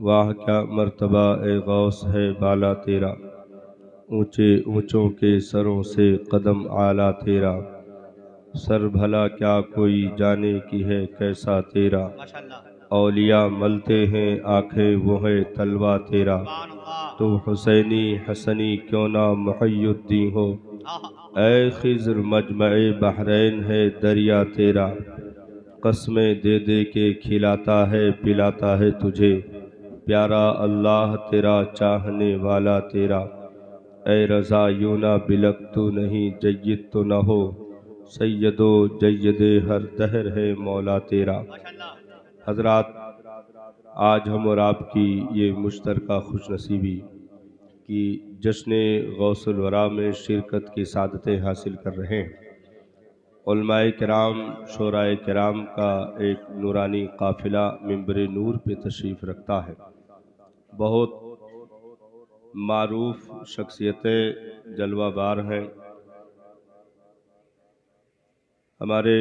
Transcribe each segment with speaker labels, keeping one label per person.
Speaker 1: वाह क्या मर्तबा ए गौस है बाला तेरा, ऊंचे ऊंचों के सरों से कदम आला तेरा। सर भला क्या कोई जाने की है कैसा तेरा, औलिया मलते हैं आंखें वो है तलवा तेरा। तो हुसैनी हसनी क्यों ना मुहय्युद्दीन हो, ऐ खिज़्र मजमए बहरैन है दरिया तेरा। कसमें दे दे के खिलाता है पिलाता है तुझे, प्यारा अल्लाह तेरा चाहने वाला तेरा। ऐ रज़ा यूं ना बिलक तू नहीं जय्यद तो न हो, सैयदो जय्यदे हर दहर है मौला तेरा। हजरात, आज हम और आपकी ये मुश्तरका खुशनसीबी कि जश्न गौसुल वरा में शिरकत की सादतें हासिल कर रहे हैं। उलमाए किराम शोराए किराम का एक नूरानी काफिला मिंबर नूर पे तशरीफ़ रखता है। बहुत मारूफ शख्सियतें जलवाबार हैं। हमारे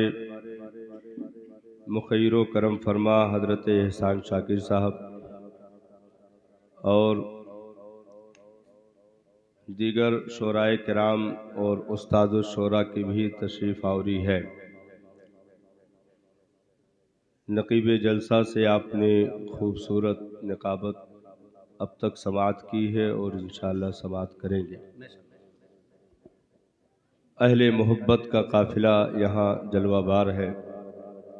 Speaker 1: मुखैर करम फरमा हज़रत एहसान शाकिर साहब और दीगर शोराए किराम और उस्ताद शोरा की भी तशरीफ़ आवरी है। नकीब जलसा से आपने खूबसूरत निकाबत अब तक समाअत की है और इंशाअल्लाह समाअत करेंगे। अहले मोहब्बत का काफ़िला यहाँ जलवाबार है।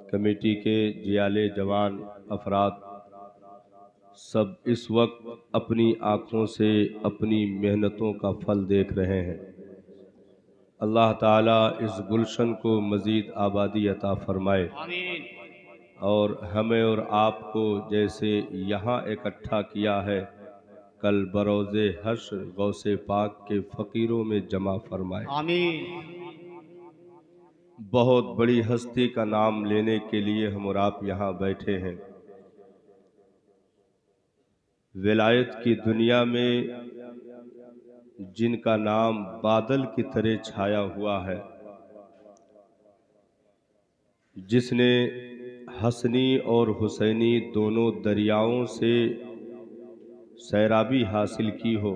Speaker 1: कमेटी के जियाले जवान अफराद सब इस वक्त अपनी आँखों से अपनी मेहनतों का फल देख रहे हैं। अल्लाह ताला इस गुलशन को मज़ीद आबादी अता फरमाए और हमें और आपको जैसे यहाँ इकट्ठा किया है, कल बरोज़े हश्र गौसे पाक के फ़कीरों में जमा फरमाए। बहुत बड़ी हस्ती का नाम लेने के लिए हम और आप यहाँ बैठे हैं। विलायत की दुनिया में जिनका नाम बादल की तरह छाया हुआ है, जिसने हसनी और हुसैनी दोनों दरियाओं से सैराबी हासिल की हो,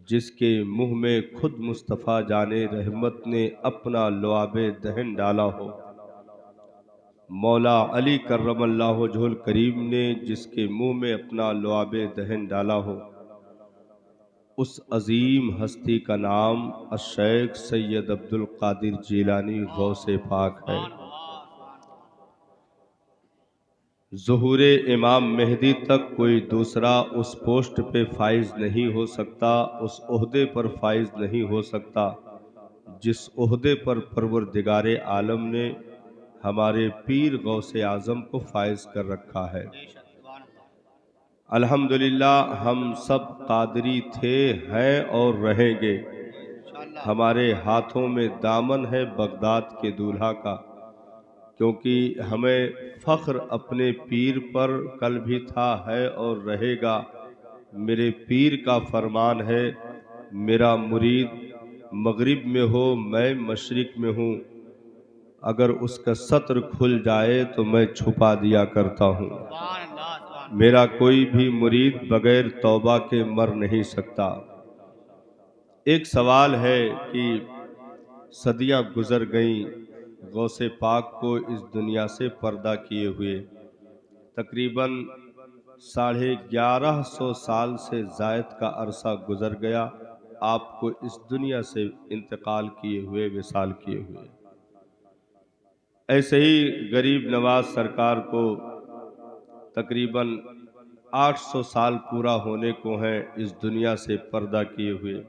Speaker 1: जिसके मुंह में खुद मुस्तफ़ा जाने रहमत ने अपना लुआबे दहन डाला हो, मौला अली कर्रमल्लाहु वजहुल करीम ने जिसके मुंह में अपना लुआबे दहन डाला हो, उस अजीम हस्ती का नाम अश-शैख सैयद अब्दुल कादिर जीलानी गौसे पाक है। ज़ुहूरे इमाम मेहदी तक कोई दूसरा उस पोस्ट पे फाइज नहीं हो सकता, उस ओहदे पर फाइज नहीं हो सकता जिस ओहदे पर परवरदिगारे आलम ने हमारे पीर गौसे आज़म को फाइज कर रखा है। अल्हम्दुलिल्लाह हम सब कादरी थे, हैं और रहेंगे। हमारे हाथों में दामन है बगदाद के दूल्हा का, क्योंकि हमें फ़ख्र अपने पीर पर कल भी था, है और रहेगा। मेरे पीर का फरमान है, मेरा मुरीद मगरिब में हो मैं मशरिक में हूँ, अगर उसका सत्र खुल जाए तो मैं छुपा दिया करता हूँ। मेरा कोई भी मुरीद बगैर तौबा के मर नहीं सकता। एक सवाल है कि सदियां गुजर गईं गौसे पाक को इस दुनिया से पर्दा किए हुए, तकरीबन 1150 साल से जायद का अरसा गुजर गया आपको इस दुनिया से इंतकाल किए हुए, विसाल किए हुए। ऐसे ही गरीब नवाज सरकार को तकरीबन 800 साल पूरा होने को हैं इस दुनिया से पर्दा किए हुए,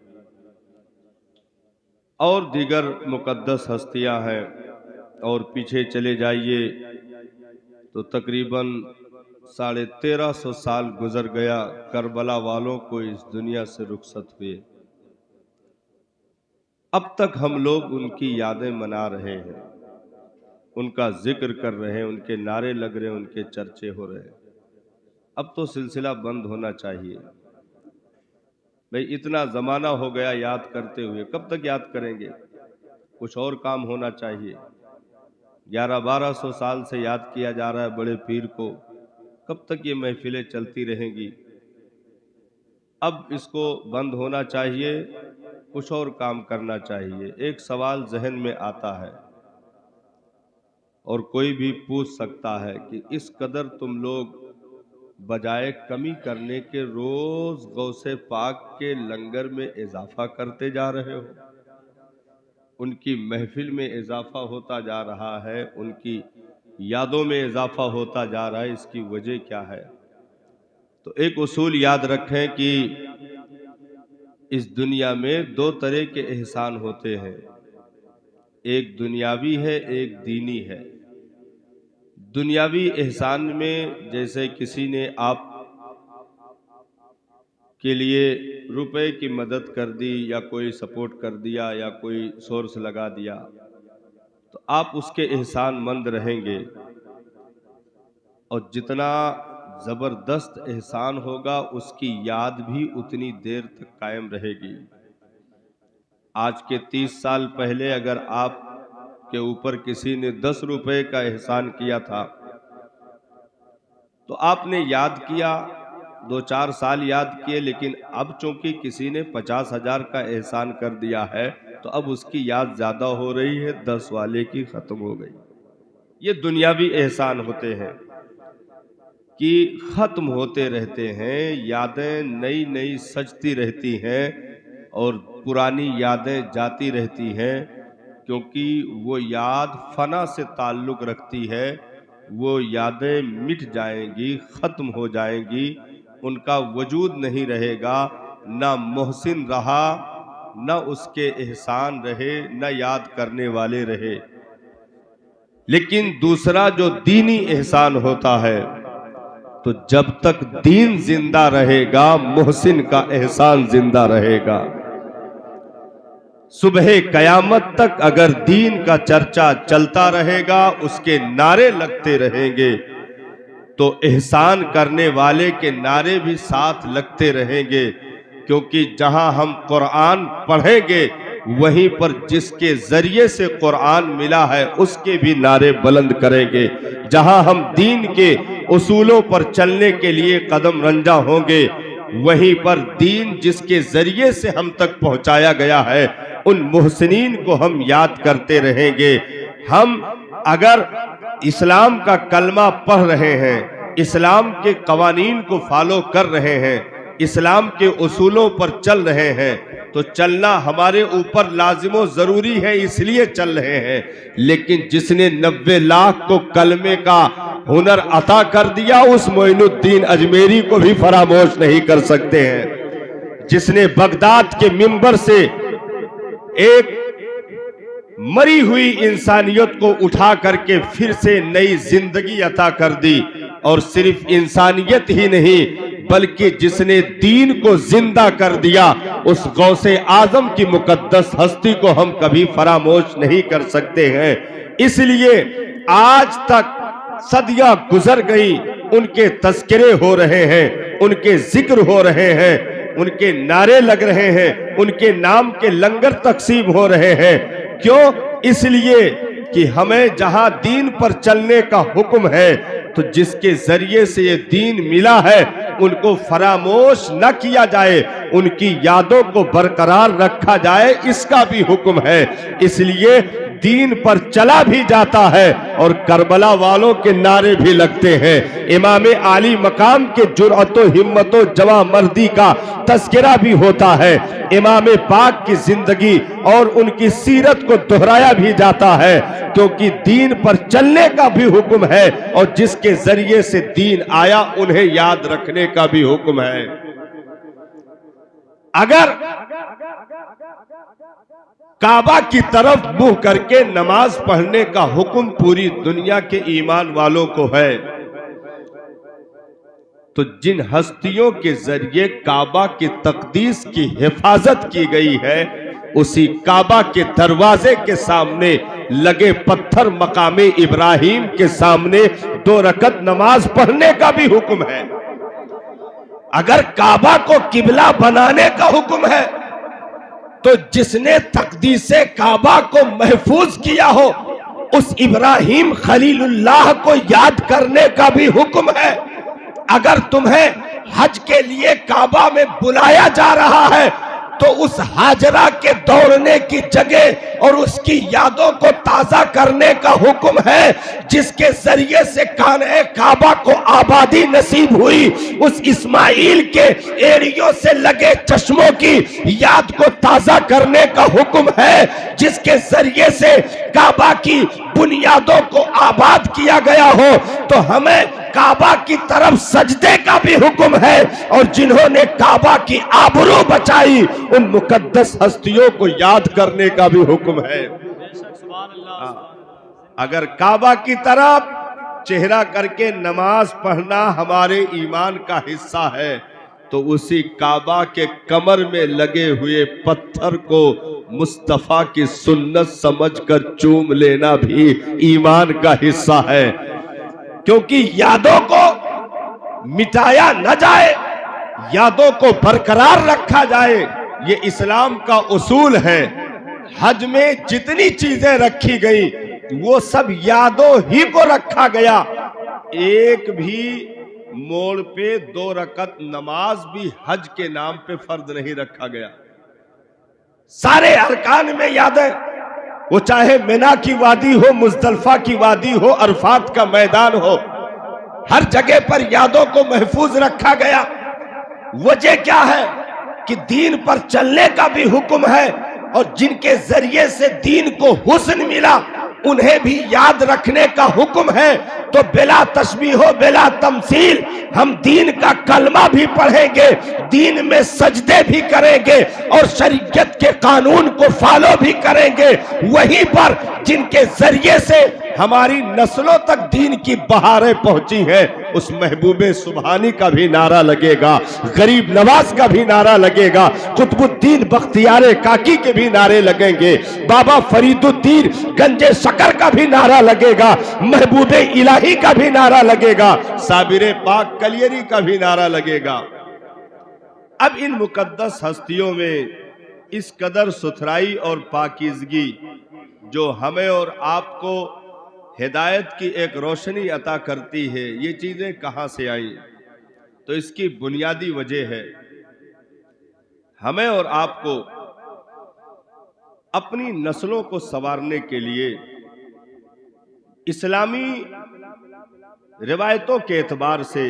Speaker 1: और दीगर मुकद्दस हस्तियां हैं। और पीछे चले जाइए तो तकरीबन 1350 साल गुजर गया करबला वालों को इस दुनिया से रुखसत हुए। अब तक हम लोग उनकी यादें मना रहे हैं, उनका जिक्र कर रहे हैं, उनके नारे लग रहे हैं, उनके चर्चे हो रहे हैं। अब तो सिलसिला बंद होना चाहिए भाई, इतना जमाना हो गया याद करते हुए, कब तक याद करेंगे? कुछ और काम होना चाहिए। 1100-1200 साल से याद किया जा रहा है बड़े पीर को, कब तक ये महफिलें चलती रहेंगी? अब इसको बंद होना चाहिए, कुछ और काम करना चाहिए। एक सवाल जहन में आता है और कोई भी पूछ सकता है कि इस कदर तुम लोग बजाय कमी करने के रोज गौसे पाक के लंगर में इजाफा करते जा रहे हो, उनकी महफिल में इजाफा होता जा रहा है, उनकी यादों में इजाफा होता जा रहा है। इसकी वजह क्या है? तो एक उसूल याद रखें कि इस दुनिया में दो तरह के एहसान होते हैं, एक दुनियावी है, एक दीनी है। दुनियावी एहसान में जैसे किसी ने आप के लिए रुपए की मदद कर दी या कोई सपोर्ट कर दिया या कोई सोर्स लगा दिया, तो आप उसके एहसानमंद रहेंगे और जितना ज़बरदस्त एहसान होगा उसकी याद भी उतनी देर तक कायम रहेगी। आज के 30 साल पहले अगर आप के ऊपर किसी ने 10 रुपए का एहसान किया था तो आपने याद किया, 2-4 साल याद किए, लेकिन अब चूंकि किसी ने 50,000 का एहसान कर दिया है तो अब उसकी याद ज़्यादा हो रही है, 10 वाले की ख़त्म हो गई। ये दुनियावी एहसान होते हैं कि ख़त्म होते रहते हैं, यादें नई नई सजती रहती हैं और पुरानी यादें जाती रहती हैं, क्योंकि वो याद फना से ताल्लुक़ रखती है। वो यादें मिट जाएंगी, ख़त्म हो जाएंगी, उनका वजूद नहीं रहेगा, ना मोहसिन रहा, ना उसके एहसान रहे, ना याद करने वाले रहे। लेकिन दूसरा जो दीनी एहसान होता है, तो जब तक दीन जिंदा रहेगा मोहसिन का एहसान जिंदा रहेगा। सुबह कयामत तक अगर दीन का चर्चा चलता रहेगा, उसके नारे लगते रहेंगे, तो एहसान करने वाले के नारे भी साथ लगते रहेंगे। क्योंकि जहां हम कुरान पढ़ेंगे वहीं पर जिसके जरिए से कुरान मिला है उसके भी नारे बुलंद करेंगे। जहां हम दीन के उसूलों पर चलने के लिए कदम रंजा होंगे, वहीं पर दीन जिसके जरिए से हम तक पहुंचाया गया है उन मुहसिनीन को हम याद करते रहेंगे। हम अगर इस्लाम का कलमा पढ़ रहे हैं, इस्लाम के कवानीन को फॉलो कर रहे हैं, इस्लाम के उसूलों पर चल रहे हैं, तो चलना हमारे ऊपर लाजिमो जरूरी है, इसलिए चल रहे हैं। लेकिन जिसने 90 लाख को कलमे का हुनर अता कर दिया, उस मोइनुद्दीन अजमेरी को भी फरामोश नहीं कर सकते हैं। जिसने बगदाद के मिंबर से एक मरी हुई इंसानियत को उठा करके फिर से नई जिंदगी अता कर दी, और सिर्फ इंसानियत ही नहीं बल्कि जिसने दीन को जिंदा कर दिया, उस गौसे आजम की मुकद्दस हस्ती को हम कभी फरामोश नहीं कर सकते हैं। इसलिए आज तक सदियां गुजर गई, उनके तस्करे हो रहे हैं, उनके जिक्र हो रहे हैं, उनके नारे लग रहे हैं, उनके नाम के लंगर तकसीम हो रहे हैं। क्यों? इसलिए कि हमें जहां दीन पर चलने का हुक्म है, तो जिसके जरिए से ये दीन मिला है उनको फरामोश न किया जाए, उनकी यादों को बरकरार रखा जाए, इसका भी हुक्म है। इसलिए दीन पर चला भी जाता है और करबला वालों के नारे भी लगते हैं। इमाम आली मकाम के जुर्अतो हिम्मतो जवा मर्दी का तस्करा भी होता है। इमाम पाक की जिंदगी और उनकी सीरत को दोहराया भी जाता है, क्योंकि दीन पर चलने का भी हुक्म है और जिसके जरिए से दीन आया उन्हें याद रखने का भी हुक्म है। अगर काबा की तरफ मुंह करके नमाज पढ़ने का हुक्म पूरी दुनिया के ईमान वालों को है, तो जिन हस्तियों के जरिए काबा की तकदीस की हिफाजत की गई है, उसी काबा के दरवाजे के सामने लगे पत्थर मकामे इब्राहिम के सामने 2 रकत नमाज पढ़ने का भी हुक्म है। अगर काबा को किबला बनाने का हुक्म है, तो जिसने तकदीसे काबा को महफूज किया हो, उस इब्राहिम खलीलुल्लाह को याद करने का भी हुक्म है।
Speaker 2: अगर तुम्हें हज के लिए काबा में बुलाया जा रहा है तो उस हाजरा के दौड़ने की जगह और उसकी यादों को ताजा करने का हुक्म है, जिसके जरिए से खाने काबा को आबादी नसीब हुई। उस इस्माइल के एड़ियों से लगे चश्मों की याद को ताजा करने का हुक्म है, जिसके जरिए से काबा की बुनियादों को आबाद किया गया हो। तो हमें काबा की तरफ सजदे का भी हुक्म है, और जिन्होंने काबा की आबरू बचाई उन मुकद्दस हस्तियों को याद करने का भी हुक्म है। अगर काबा की तरफ चेहरा करके नमाज पढ़ना हमारे ईमान का हिस्सा है, तो उसी काबा के कमर में लगे हुए पत्थर को मुस्तफा की सुन्नत समझकर चूम लेना भी ईमान का हिस्सा है। क्योंकि यादों को मिटाया न जाए, यादों को बरकरार रखा जाए, ये इस्लाम का उसूल है। हज में जितनी चीजें रखी गई वो सब यादों ही को रखा गया। एक भी मोड़ पे 2 रकत नमाज भी हज के नाम पे फर्ज नहीं रखा गया। सारे अरकान में यादें, वो चाहे मिना की वादी हो, मुजदलफा की वादी हो, अरफात का मैदान हो, हर जगह पर यादों को महफूज रखा गया। वजह क्या है कि दीन पर चलने का भी हुक्म है, और जिनके जरिए से दीन को हुस्न मिला उन्हें भी याद रखने का हुक्म है। तो बिला तशबीह बिला तमसील हम दीन का कलमा भी पढ़ेंगे, दीन में सजदे भी करेंगे, और शरीयत के कानून को फॉलो भी करेंगे। वहीं पर जिनके जरिए से हमारी नस्लों तक दीन की बहारें पहुंची हैं, उस महबूबे सुबहानी का भी नारा लगेगा, गरीब नवाज का भी नारा लगेगा, कुतुबुद्दीन बख्तियार काकी के भी नारे लगेंगे, बाबा फरीदुद्दीन गंजे शकर का भी नारा लगेगा, महबूबे इलाही का भी नारा लगेगा, साबिर पाक कलियरी का भी नारा लगेगा। अब इन मुकद्दस हस्तियों में इस कदर सुथराई और पाकीज़गी जो हमें और आपको हिदायत की एक रोशनी अता करती है, ये चीज़ें कहाँ से आई? तो इसकी बुनियादी वजह है हमें और आपको अपनी नस्लों को संवारने के लिए इस्लामी रिवायतों के एतबार से,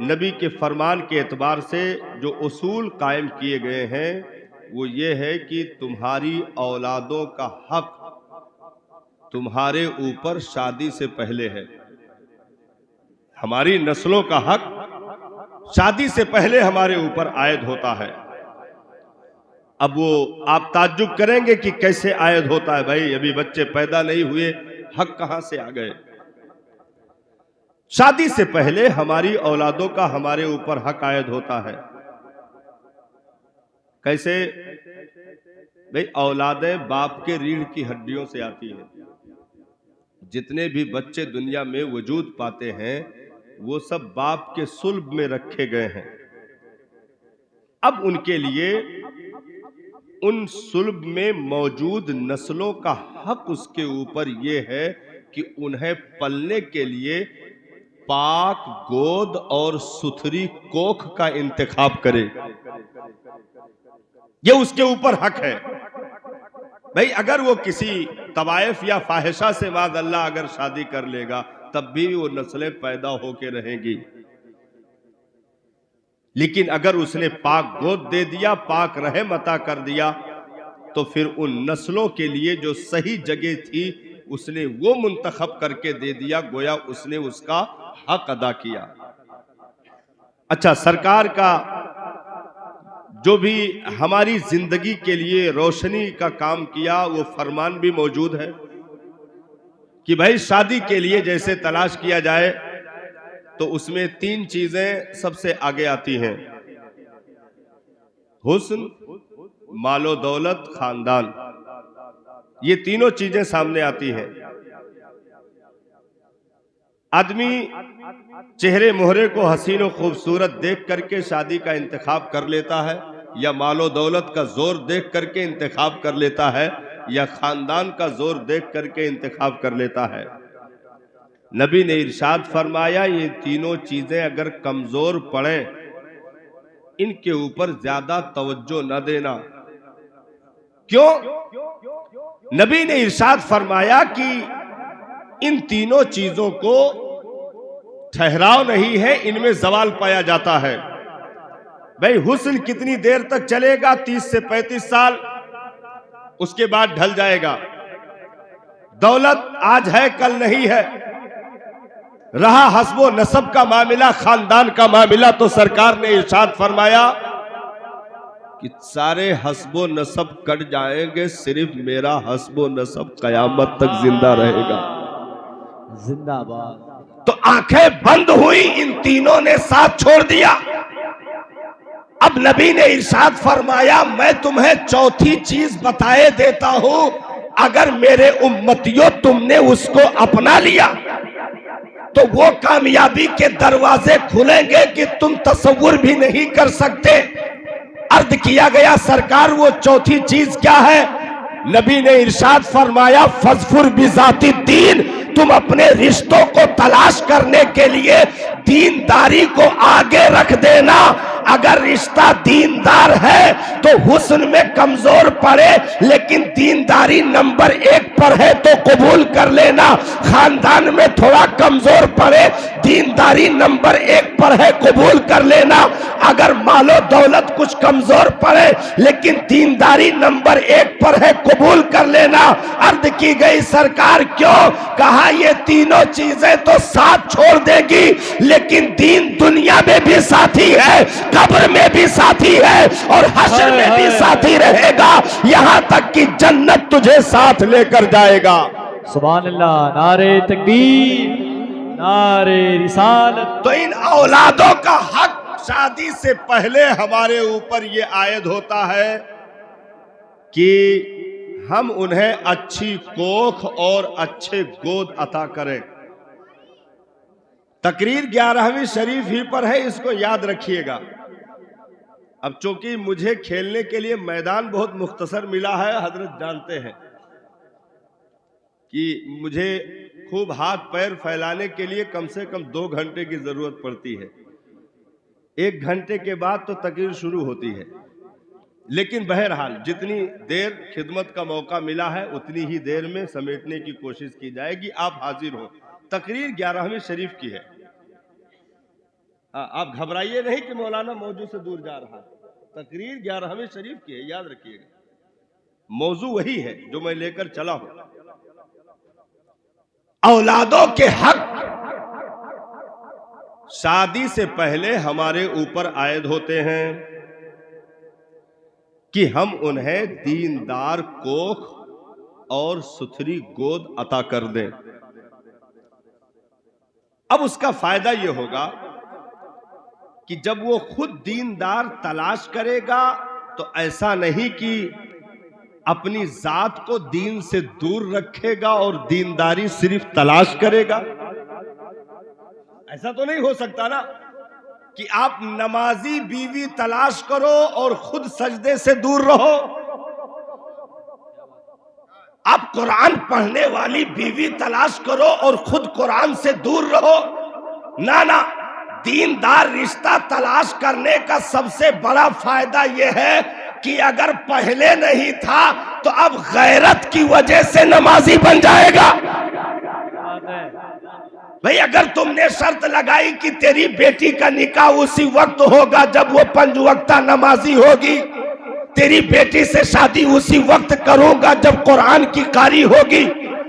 Speaker 2: नबी के फरमान के एतबार से जो उसूल कायम किए गए हैं, वो ये है कि तुम्हारी औलादों का हक तुम्हारे ऊपर शादी से पहले है। हमारी नस्लों का हक शादी से पहले हमारे ऊपर आयद होता है। अब वो आप ताज्जुब करेंगे कि कैसे आयद होता है भाई, अभी बच्चे पैदा नहीं हुए, हक कहां से आ गए? शादी से पहले हमारी औलादों का हमारे ऊपर हक आयद होता है। कैसे भाई? औलादें बाप के रीढ़ की हड्डियों से आती हैं। जितने भी बच्चे दुनिया में वजूद पाते हैं वो सब बाप के सुल्ब में रखे गए हैं। अब उनके लिए उन सुल्ब में मौजूद नस्लों का हक उसके ऊपर यह है कि उन्हें पलने के लिए पाक गोद और सुथरी कोख का इंतखाब करे। ये उसके ऊपर हक है भाई। अगर वो किसी तवाइफ या फाहिशा से माज़अल्लाह अगर शादी कर लेगा तब भी वो नस्लें पैदा होके रहेंगी, लेकिन अगर उसने पाक गोद दे दिया, पाक रहम अता कर दिया, तो फिर उन नस्लों के लिए जो सही जगह थी उसने वो मुंतखब करके दे दिया, गोया उसने उसका हक अदा किया। अच्छा, सरकार का जो भी हमारी जिंदगी के लिए रोशनी का काम किया वो फरमान भी मौजूद है कि भाई शादी के लिए जैसे तलाश किया जाए तो उसमें 3 चीजें सबसे आगे आती हैं: हुस्न, मालो दौलत, खानदान। ये तीनों चीजें सामने आती हैं। आदमी चेहरे मोहरे को हसीन और खूबसूरत देख करके शादी का इंतखाब कर लेता है, या मालो दौलत का जोर देख करके इंतखाब कर लेता है, या खानदान का जोर देख करके इंतखाब कर लेता है। नबी ने इरशाद फरमाया ये तीनों चीजें अगर कमजोर पड़े इनके ऊपर ज्यादा तवज्जो न देना। क्यों? नबी ने इरशाद फरमाया कि इन तीनों चीजों को ठहराव नहीं है, इनमें जवाल पाया जाता है। भाई हुस्न कितनी देर तक चलेगा? 30 से 35 साल, उसके बाद ढल जाएगा। दौलत आज है कल नहीं है। रहा हस्बो नसब का मामला, खानदान का मामला, तो सरकार ने इरशाद फरमाया कि सारे हस्बो नसब कट जाएंगे, सिर्फ मेरा हस्बो नसब कयामत तक जिंदा रहेगा।
Speaker 3: जिंदाबाद।
Speaker 2: तो आंखें बंद हुई, इन तीनों ने साथ छोड़ दिया। अब नबी ने इरशाद फरमाया मैं तुम्हें चौथी चीज बताए देता हूं, अगर मेरे उम्मतियों तुमने उसको अपना लिया तो वो कामयाबी के दरवाजे खुलेंगे कि तुम तसव्वुर भी नहीं कर सकते। अर्ज किया गया सरकार वो चौथी चीज क्या है? नबी ने इरशाद फरमाया फजफुर बिजाती दीन, तुम अपने रिश्तों को तलाश करने के लिए दीनदारी को आगे रख देना। अगर रिश्ता दीनदार है तो हुस्न में कमजोर पड़े लेकिन दीनदारी नंबर 1 पर है तो कबूल कर लेना। खानदान में थोड़ा कमजोर पड़े, दीनदारी नंबर 1 पर है, कबूल कर लेना। अगर मालो दौलत कुछ कमजोर पड़े लेकिन दीनदारी नंबर 1 पर है, कबूल कर लेना। अर्ज की गई सरकार क्यों? कहा ये तीनों चीजें तो साथ छोड़ देगी लेकिन दीन दुनिया में भी साथी है, कब्र में भी साथी है और हश्र में भी साथी रहेगा, यहां तक कि जन्नत तुझे साथ लेकर जाएगा।
Speaker 3: सुभान अल्लाह, नारे तकबीर, नारे रिसालत।
Speaker 2: तो इन औलादों का हक शादी से पहले हमारे ऊपर ये आयद होता है कि हम उन्हें अच्छी कोख और अच्छे गोद अता करें। तकरीर 11वीं शरीफ ही पर है, इसको याद रखिएगा। अब चूंकि मुझे खेलने के लिए मैदान बहुत मुख्तसर मिला है, हजरत जानते हैं कि मुझे खूब हाथ पैर फैलाने के लिए कम से कम 2 घंटे की जरूरत पड़ती है। 1 घंटे के बाद तो तकरीर शुरू होती है, लेकिन बहरहाल जितनी देर खिदमत का मौका मिला है उतनी ही देर में समेटने की कोशिश की जाएगी। आप हाजिर हो। तकरीर 11वीं शरीफ की है। आप घबराइए नहीं कि मौलाना मौजू से दूर जा रहा है। तकरीर 11वीं शरीफ की है, याद रखिएगा। मौजू वही है जो मैं लेकर चला हूं। औलादों के हक शादी से पहले हमारे ऊपर आयद होते हैं कि हम उन्हें दीनदार कोख और सुथरी गोद अता कर दें। अब उसका फायदा यह होगा कि जब वो खुद दीनदार तलाश करेगा तो ऐसा नहीं कि अपनी जात को दीन से दूर रखेगा और दीनदारी सिर्फ तलाश करेगा। ऐसा तो नहीं हो सकता ना कि आप नमाजी बीवी तलाश करो और खुद सजदे से दूर रहो। आप कुरान पढ़ने वाली बीवी तलाश करो और खुद कुरान से दूर रहो। ना ना, दीनदार रिश्ता तलाश करने का सबसे बड़ा फायदा यह है कि अगर पहले नहीं था तो अब गैरत की वजह से नमाजी बन जाएगा। भाई अगर तुमने शर्त लगाई कि तेरी बेटी का निकाह उसी वक्त होगा जब वो 5 वक्ता नमाजी होगी, तेरी बेटी से शादी उसी वक्त करूंगा जब कुरान की कारी होगी,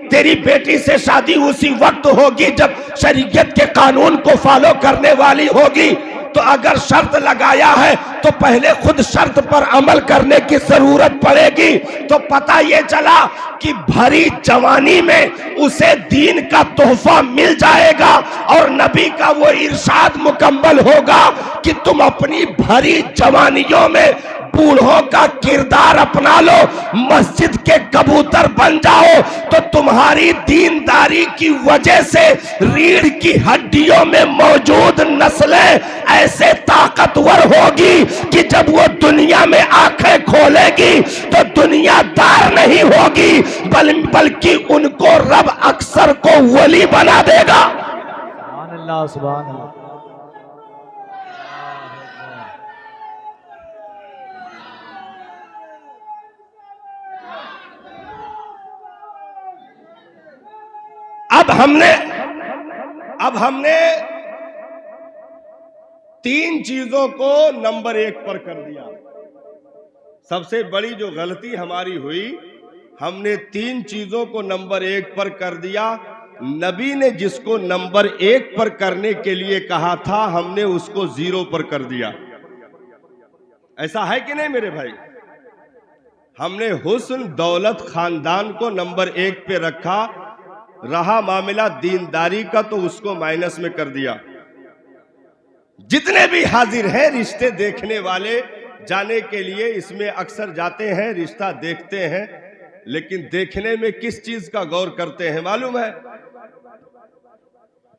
Speaker 2: तेरी बेटी से शादी उसी वक्त होगी जब शरीयत के कानून को फॉलो करने वाली होगी, तो अगर शर्त लगाया है तो पहले खुद शर्त पर अमल करने की जरूरत पड़ेगी। तो पता ये चला कि भरी जवानी में उसे दीन का तोहफा मिल जाएगा और नबी का वो इरशाद मुकम्मल होगा कि तुम अपनी भरी जवानियों में बूढ़ों का किरदार अपना लो, मस्जिद के कबूतर बन जाओ, तो तुम्हारी दीनदारी की वजह से रीढ़ की हड्डियों में मौजूद नस्लें ऐसे ताकतवर होगी कि जब वो दुनिया में आंखें खोलेगी तो दुनियादार नहीं होगी, बल्कि उनको रब अक्सर को वली बना देगा।
Speaker 3: सुभान अल्लाह, सुभान अल्लाह।
Speaker 2: अब हमने 3 चीजों को नंबर 1 पर कर दिया। सबसे बड़ी जो गलती हमारी हुई, हमने 3 चीजों को नंबर 1 पर कर दिया। नबी ने जिसको नंबर 1 पर करने के लिए कहा था, हमने उसको 0 पर कर दिया। ऐसा है कि नहीं मेरे भाई? हमने हुस्न, दौलत, खानदान को नंबर 1 पे रखा, रहा मामला दीनदारी का तो उसको माइनस में कर दिया। जितने भी हाजिर हैं रिश्ते देखने वाले, जाने के लिए इसमें अक्सर जाते हैं, रिश्ता देखते हैं, लेकिन देखने में किस चीज का गौर करते हैं मालूम है?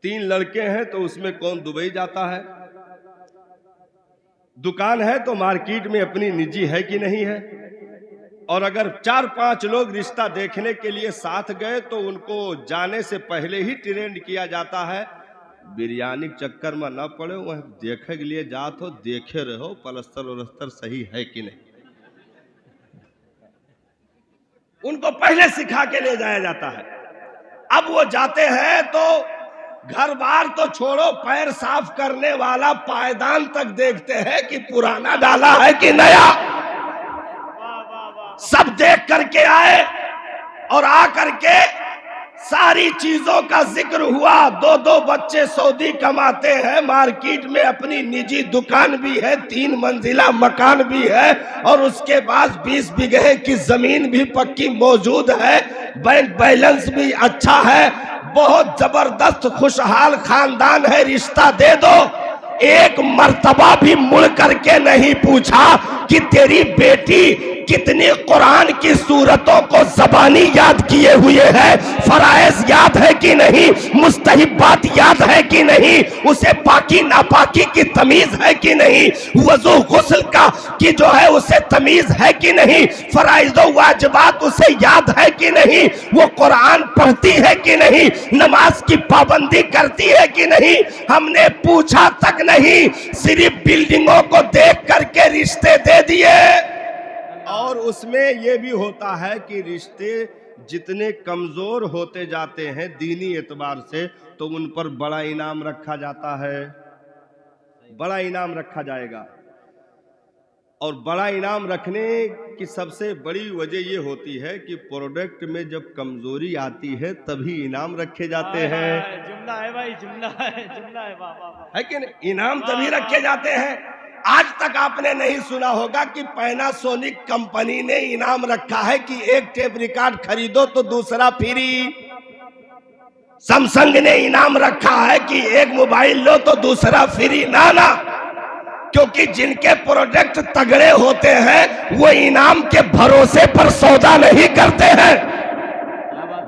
Speaker 2: 3 लड़के हैं तो उसमें कौन दुबई जाता है, दुकान है तो मार्केट में अपनी निजी है कि नहीं है, और अगर 4-5 लोग रिश्ता देखने के लिए साथ गए तो उनको जाने से पहले ही ट्रेंड किया जाता है, बिरयानी चक्कर में ना पड़े, वह देखे के लिए जात हो, देखे रहो पलस्तर वलस्तर सही है कि नहीं, उनको पहले सिखा के ले जाया जाता है। अब वो जाते हैं तो घर बार तो छोड़ो, पैर साफ करने वाला पायदान तक देखते हैं कि पुराना डाला है कि नया। सब देख करके आए और आ करके सारी चीजों का जिक्र हुआ। 2-2 बच्चे सऊदी कमाते हैं, मार्केट में अपनी निजी दुकान भी है, 3 मंजिला मकान भी है, और उसके बाद 20 बीघे की जमीन भी पक्की मौजूद है, बैंक बैलेंस भी अच्छा है, बहुत जबरदस्त खुशहाल खानदान है, रिश्ता दे दो। एक मर्तबा भी मुड़ करके नहीं पूछा कि तेरी बेटी कितनी कुरान की सूरतों को ज़बानी याद किए हुए है, फराइज याद है कि नहीं, मुस्तहिब्बात याद है कि नहीं, उसे पाकी नापाकी की तमीज है कि नहीं, वजू गुस्ल का की जो है उसे तमीज है कि नहीं, फराइज व वाजिबात उसे याद है कि नहीं, वो कुरान पढ़ती है कि नहीं, नमाज की पाबंदी करती है कि नहीं, हमने पूछा तक नहीं, सिर्फ बिल्डिंगों को देख करके रिश्ते दे दिए। और उसमें यह भी होता है कि रिश्ते जितने कमजोर होते जाते हैं दीनी एतबार से, तो उन पर बड़ा इनाम रखा जाता है, बड़ा इनाम रखा जाएगा। और बड़ा इनाम रखने की सबसे बड़ी वजह यह होती है कि प्रोडक्ट में जब कमजोरी आती है तभी इनाम रखे जाते हैं।
Speaker 3: जुमला है भाई, जुमला है बाबा,
Speaker 2: है कि नहीं? इनाम तभी रखे जाते हैं। आज तक आपने नहीं सुना होगा कि पैनासोनिक कंपनी ने इनाम रखा है कि एक टेप रिकॉर्ड खरीदो तो दूसरा फ्री। सैमसंग ने इनाम रखा है कि एक मोबाइल लो तो दूसरा फ्री। ना ना, क्योंकि जिनके प्रोडक्ट तगड़े होते हैं वो इनाम के भरोसे पर सौदा नहीं करते हैं,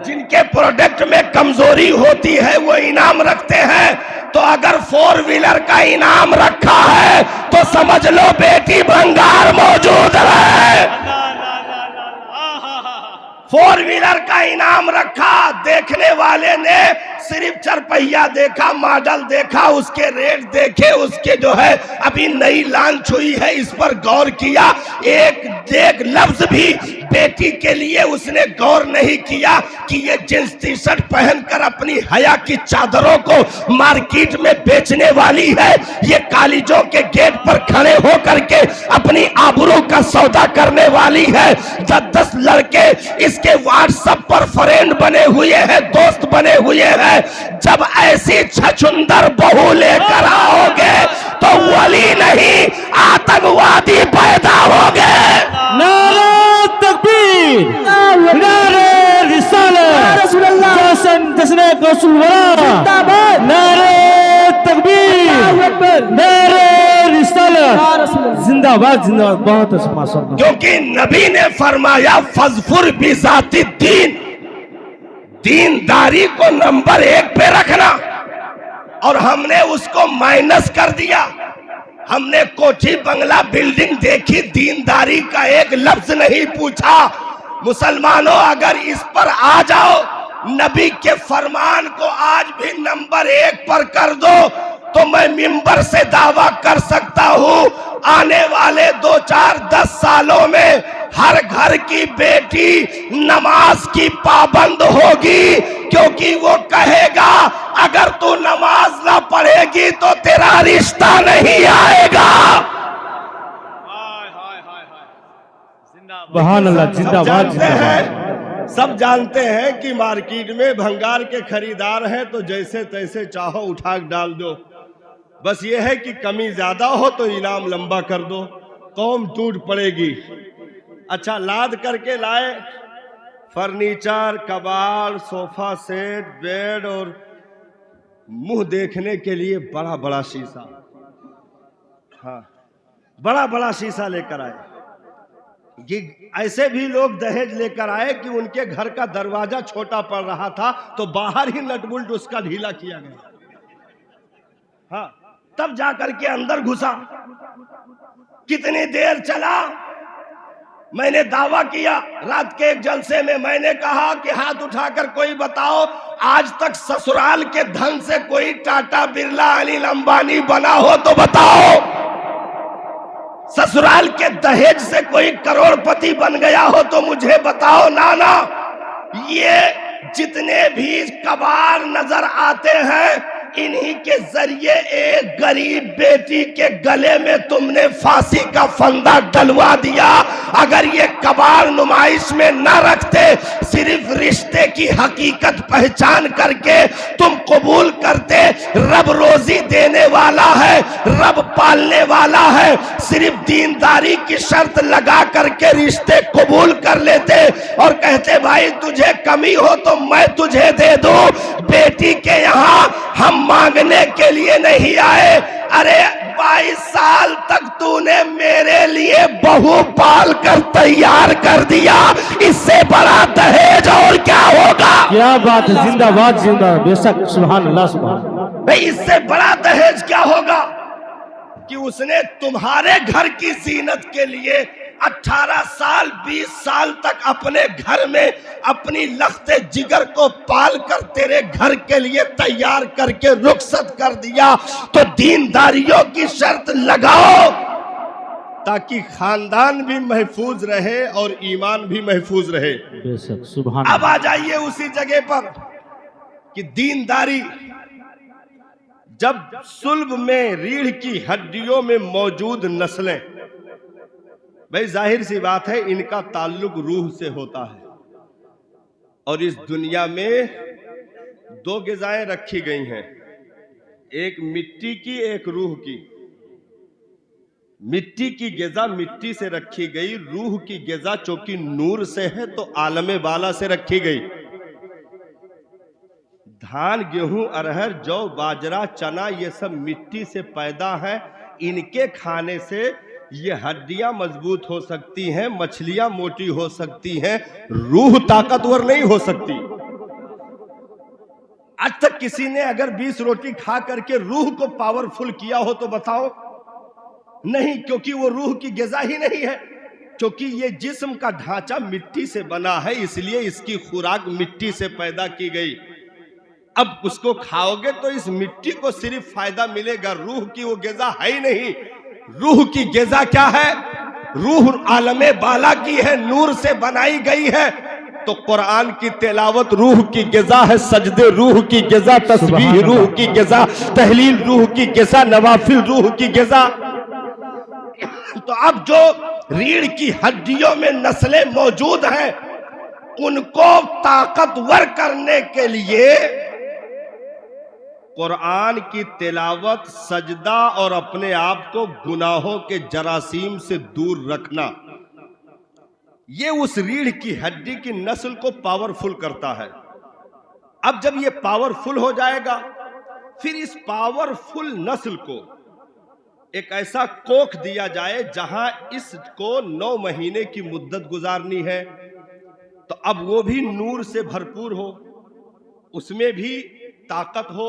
Speaker 2: जिनके प्रोडक्ट में कमजोरी होती है वो इनाम रखते हैं। तो अगर 4 व्हीलर का इनाम रखा है तो समझ लो बेटी भंगार मौजूद है। 4 व्हीलर का इनाम रखा, देखने वाले ने सिर्फ 4 पहिया देखा, मॉडल देखा, उसके रेट देखे, उसके जो है अभी नई लॉन्च हुई है इस पर गौर किया, एक लफ्ज भी बेटी के लिए उसने गौर नहीं किया कि ये जींस टी शर्ट पहनकर अपनी हया की चादरों को मार्केट में बेचने वाली है, ये कॉलेजों के गेट पर खड़े होकर के अपनी आबरू का सौदा करने वाली है। 10-10 लड़के इसके व्हाट्सएप पर फ्रेंड बने हुए हैं, दोस्त बने हुए हैं। जब ऐसी छछुंदर बहू लेकर आओगे तो वली नहीं आतंकवादी पैदा होगे।
Speaker 3: नारे तकबीर, नारे रिसालत, जश्न रसूलुल्लाह, नारे तकबीर, नारे रिसालत, जिंदाबाद जिंदाबाद, बहुत अच्छा माशाअल्लाह।
Speaker 2: क्योंकि नबी ने फरमाया फजफुर बिजाति दीन, दीनदारी को नंबर 1 पे रखना, और हमने उसको माइनस कर दिया। हमने कोठी बंगला बिल्डिंग देखी, दीनदारी का एक लफ्ज नहीं पूछा। मुसलमानों, अगर इस पर आ जाओ, नबी के फरमान को आज भी नंबर 1 पर कर दो, तो मैं मिंबर से दावा कर सकता हूं आने वाले 2, 4, 10 सालों में हर घर की बेटी नमाज की पाबंद होगी, क्योंकि वो कहेगा अगर तू नमाज ना पढ़ेगी तो तेरा रिश्ता नहीं आएगा।
Speaker 3: सुभान अल्लाह, जिंदाबाद जिंदाबाद।
Speaker 2: सब जानते हैं कि मार्केट में भंगार के खरीदार हैं, तो जैसे तैसे चाहो उठा डाल दो। बस ये है कि कमी ज्यादा हो तो इनाम लंबा कर दो, कौम टूट पड़ेगी। अच्छा, लाद करके लाए फर्नीचर, कबाड़, सोफा सेट, बेड, और मुंह देखने के लिए बड़ा बड़ा शीशा। हाँ, बड़ा बड़ा शीशा लेकर आए। ये ऐसे भी लोग दहेज लेकर आए कि उनके घर का दरवाजा छोटा पड़ रहा था, तो बाहर ही नट बोल्ट उसका ढीला किया गया। हाँ, तब जाकर के अंदर घुसा। कितनी देर चला, मैंने दावा किया रात के एक जलसे में, मैंने कहा कि हाथ उठाकर कोई बताओ आज तक ससुराल के धन से कोई टाटा, बिरला, अनिल अंबानी बना हो तो बताओ। ससुराल के दहेज से कोई करोड़पति बन गया हो तो मुझे बताओ। नाना, ये जितने भी कबाड़ नजर आते हैं, इन्हीं के जरिए एक गरीब बेटी के गले में तुमने फांसी का फंदा डलवा दिया। अगर ये कबाड़ नुमाइश में न रखते, सिर्फ रिश्ते की हकीकत पहचान करके तुम कबूल करते, रब रोजी देने वाला है, रब पालने वाला है, सिर्फ दीनदारी की शर्त लगा करके रिश्ते कबूल कर लेते और कहते भाई तुझे कमी हो तो मैं तुझे दे दूं। बेटी के यहाँ हम मांगने के लिए नहीं आए। अरे 22 साल तक तूने मेरे लिए बहू पाल कर तैयार कर दिया, इससे बड़ा दहेज और क्या होगा?
Speaker 3: क्या बात है, जिंदाबाद जिंदाबाद, बेशक, सुभान अल्लाह सुभान।
Speaker 2: भाई, इससे बड़ा दहेज क्या होगा कि उसने तुम्हारे घर की जीनत के लिए 18 साल 20 साल तक अपने घर में अपनी लख्ते जिगर को पाल कर तेरे घर के लिए तैयार करके रुखसत कर दिया। तो दीनदारियों की शर्त लगाओ ताकि खानदान भी महफूज रहे और ईमान भी महफूज रहे।
Speaker 3: बेशक, सुभान।
Speaker 2: अब आ जाइए उसी जगह पर कि दीनदारी जब सुल्ब में रीढ़ की हड्डियों में मौजूद नस्लें, भाई जाहिर सी बात है इनका ताल्लुक रूह से होता है। और इस दुनिया में 2 ग़िज़ाएं रखी गई हैं, एक मिट्टी की, एक रूह की। मिट्टी की ग़िज़ा मिट्टी से रखी गई, रूह की ग़िज़ा चूंकि नूर से है तो आलमे बाला से रखी गई। धान, गेहूं, अरहर, जौ, बाजरा, चना, ये सब मिट्टी से पैदा है। इनके खाने से ये हड्डियां मजबूत हो सकती हैं, मछलियां मोटी हो सकती हैं, रूह ताकतवर नहीं हो सकती। आज तक किसी ने अगर 20 रोटी खा करके रूह को पावरफुल किया हो तो बताओ? नहीं, क्योंकि वो रूह की ग़िज़ा ही नहीं है। क्योंकि ये जिस्म का ढांचा मिट्टी से बना है, इसलिए इसकी खुराक मिट्टी से पैदा की गई। अब उसको खाओगे तो इस मिट्टी को सिर्फ फायदा मिलेगा, रूह की वो ग़िज़ा है ही नहीं। रूह की ग़िज़ा क्या है? रूह आलमे बाला की है, नूर से बनाई गई है। तो कुरान की तिलावत रूह की ग़िज़ा है, सजदे रूह की ग़िज़ा, तस्बीह रूह की ग़िज़ा, तहलील रूह की ग़िज़ा, नवाफिल रूह की ग़िज़ा। तो अब जो रीढ़ की हड्डियों में नस्लें मौजूद हैं, उनको ताकतवर करने के लिए कुरान की तिलावत, सजदा और अपने आप को गुनाहों के जरासीम से दूर रखना, ये उस रीढ़ की हड्डी की नस्ल को पावरफुल करता है। अब जब ये पावरफुल हो जाएगा, फिर इस पावरफुल नस्ल को एक ऐसा कोख दिया जाए जहां इसको 9 महीने की मुद्दत गुजारनी है, तो अब वो भी नूर से भरपूर हो, उसमें भी ताकत हो,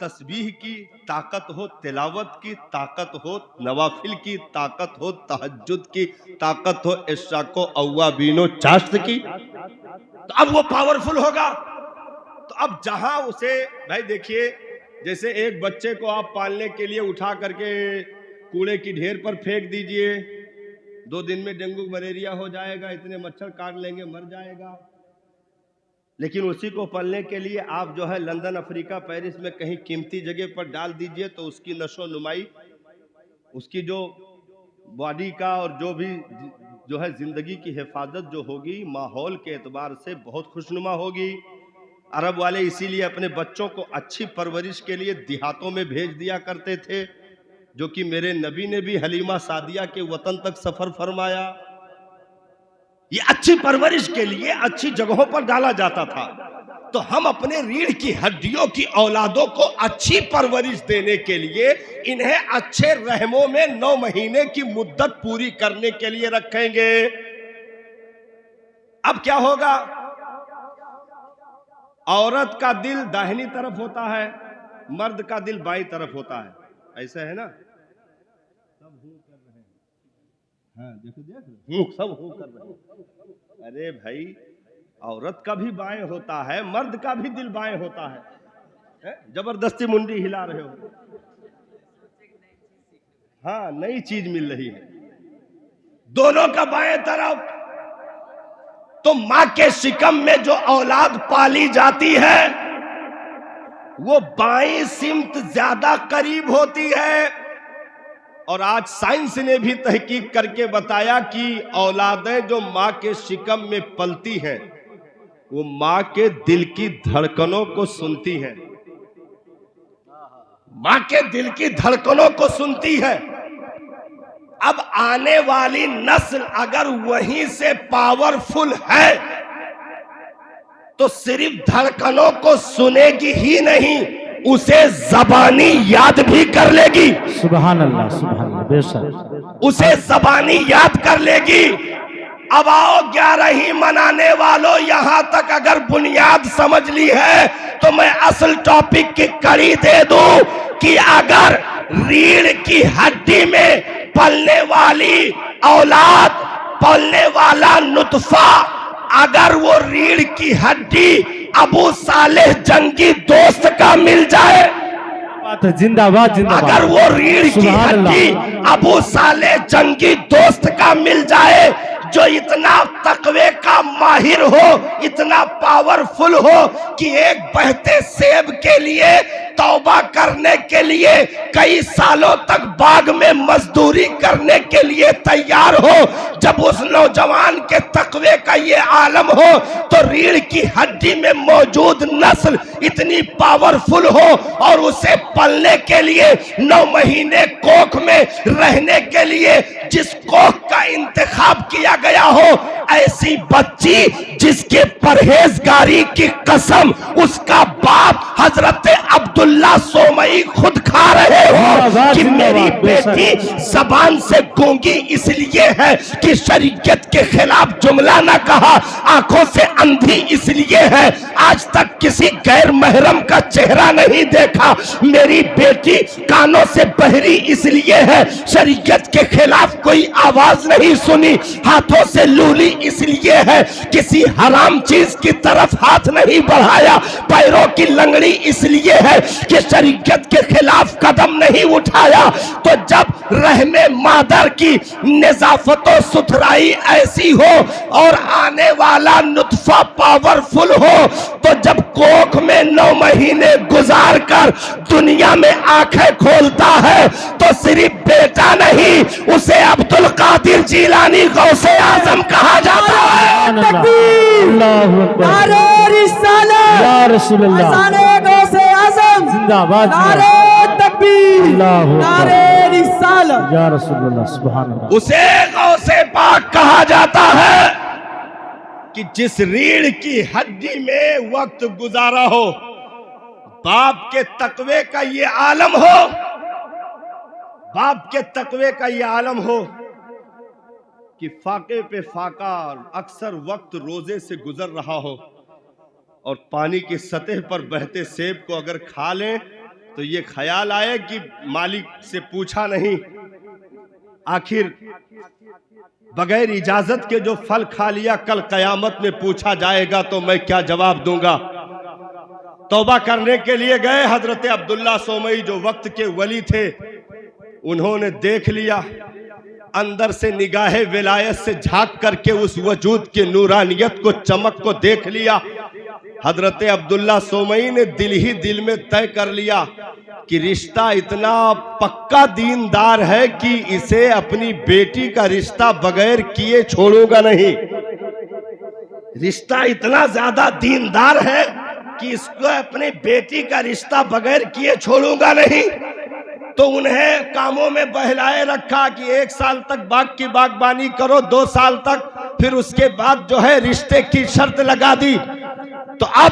Speaker 2: तस्बीह की ताकत हो, तिलावत की ताकत हो, नवाफिल की ताकत हो, तहज्जुद की ताकत हो, इशा को अव्वाबीनो चाश्त की, तो अब वो पावरफुल होगा। तो अब जहां उसे, भाई देखिए, जैसे एक बच्चे को आप पालने के लिए उठा करके कूड़े की ढेर पर फेंक दीजिए, 2 दिन में डेंगू मलेरिया हो जाएगा, इतने मच्छर काट लेंगे, मर जाएगा। लेकिन उसी को पालने के लिए आप जो है लंदन, अफ्रीका, पेरिस में कहीं कीमती जगह पर डाल दीजिए, तो उसकी नशो नुमाई, उसकी जो बॉडी का और जो भी जो है जिंदगी की हिफाजत जो होगी, माहौल के एतबार से बहुत खुशनुमा होगी। अरब वाले इसीलिए अपने बच्चों को अच्छी परवरिश के लिए देहातों में भेज दिया करते थे, जो कि मेरे नबी ने भी हलीमा सादिया के वतन तक सफर फरमाया। ये अच्छी परवरिश के लिए अच्छी जगहों पर डाला जाता था। तो हम अपने रीढ़ की हड्डियों की औलादों को अच्छी परवरिश देने के लिए इन्हें अच्छे रहमों में 9 महीने की मुद्दत पूरी करने के लिए रखेंगे। अब क्या होगा? औरत का दिल दाहिनी तरफ होता है, मर्द का दिल बाईं तरफ होता है, ऐसा है ना? सब हूं कर रहे हैं, हाँ देखो देख सब हूं कर रहे हैं। अरे भाई, औरत का भी बाएं होता है, मर्द का भी दिल बाएं होता है। जबरदस्ती मुंडी हिला रहे हो, हाँ नई चीज मिल रही है, दोनों का बाएं तरफ। तो मां के शिकम में जो औलाद पाली जाती है वो बाईं सिमत ज्यादा करीब होती है। और आज साइंस ने भी तहकीक करके बताया कि औलादें जो मां के शिकम में पलती हैं वो मां के दिल की धड़कनों को सुनती हैं, मां के दिल की धड़कनों को सुनती है। अब आने वाली नस्ल अगर वहीं से पावरफुल है तो सिर्फ धड़कनों को सुनेगी ही नहीं, उसे जबानी याद भी कर लेगी।
Speaker 3: सुभान अल्लाह, सुभान अल्लाह, बेशक
Speaker 2: उसे जबानी याद कर लेगी। अब आओ 11 मनाने वालों, यहां तक अगर बुनियाद समझ ली है तो मैं असल टॉपिक की कड़ी दे दूं कि अगर रीढ़ की हड्डी में पलने वाली औलाद, पलने वाला नुतफा, अगर वो रीढ़ की हड्डी अबू सालेह जंगी दोस्त का मिल जाए,
Speaker 3: जिंदाबाद जिंदाबाद,
Speaker 2: अगर वो रीढ़ की हड्डी अबू सालेह जंगी दोस्त का मिल जाए जो इतना तकवे का माहिर हो, इतना पावरफुल हो कि एक बहते सेब के लिए तौबा करने के लिए कई सालों तक बाग में मजदूरी करने के लिए तैयार हो, जब उस नौजवान के तकवे का ये आलम हो तो रीढ़ की हड्डी में मौजूद नस्ल इतनी पावरफुल हो और उसे पलने के लिए 9 महीने कोख में रहने के लिए जिस कोख का इंतखाब किया गया हो, ऐसी बच्ची जिसके परहेजगारी की कसम उसका बाप हजरत अब्दुल्ला सोमई खुद खा रहे हो कि मेरी बेटी जबान से गूंगी इसलिए है कि शरीयत के खिलाफ जुमला ना कहा, आंखों से अंधी इसलिए है आज तक किसी गैर महरम का चेहरा नहीं देखा, मेरी बेटी कानों से बहरी इसलिए है शरीयत के खिलाफ कोई आवाज नहीं सुनी, हाथों से लूली इसलिए है किसी हराम चीज की तरफ हाथ नहीं बढ़ाया, पैरों की लंगड़ी इसलिए है कि शरीयत के खिलाफ कदम नहीं उठाया। तो जब रहमे मादर की निजाफत और सुथराई ऐसी हो और आने वाला नुतफा पावरफुल हो, तो जब कोख में 9 महीने गुजार कर दुनिया में आंखें खोलता है तो सिर्फ बेटा नहीं, उसे अब्दुल कादिर जिलानी गौसे आजम कहा जाता है।
Speaker 4: नारे रिसालत
Speaker 3: या रसूल अल्लाह,
Speaker 4: नारे गौसे आजम
Speaker 3: जिंदाबाद,
Speaker 4: नारे तकबीर,
Speaker 3: अल्लाहु अकबर,
Speaker 4: नारे रिसालत
Speaker 3: या रसूल अल्लाह, सुभान अल्लाह।
Speaker 2: उसे गौसे पाक कहा जाता है कि जिस रीढ़ की हड्डी में वक्त गुजारा हो, बाप के तकवे का ये आलम हो, बाप के तकवे का ये आलम हो कि फाके पे फाका अक्सर वक्त रोजे से गुजर रहा हो और पानी की सतह पर बहते सेब को अगर खा लें तो ये ख्याल आए कि मालिक से पूछा नहीं, आखिर बगैर इजाजत के जो फल खा लिया कल कयामत में पूछा जाएगा तो मैं क्या जवाब दूंगा। तौबा करने के लिए गए हजरत अब्दुल्ला सोमई जो वक्त के वली थे, उन्होंने देख लिया, अंदर से निगाहे विलायत से झांक करके उस वजूद की नूरानियत को, चमक को देख लिया। हजरत अब्दुल्ला सोमई ने दिल ही दिल में तय कर लिया कि रिश्ता इतना पक्का दीनदार है कि इसे अपनी बेटी का रिश्ता बगैर किए छोड़ूंगा नहीं। रिश्ता इतना ज्यादा दीनदार है कि इसको अपने बेटी का रिश्ता बगैर किए छोड़ूंगा नहीं। तो उन्हें कामों में बहलाए रखा कि 1 साल तक बाग की बागबानी करो, 2 साल तक, फिर उसके बाद जो है रिश्ते की शर्त लगा दी। तो अब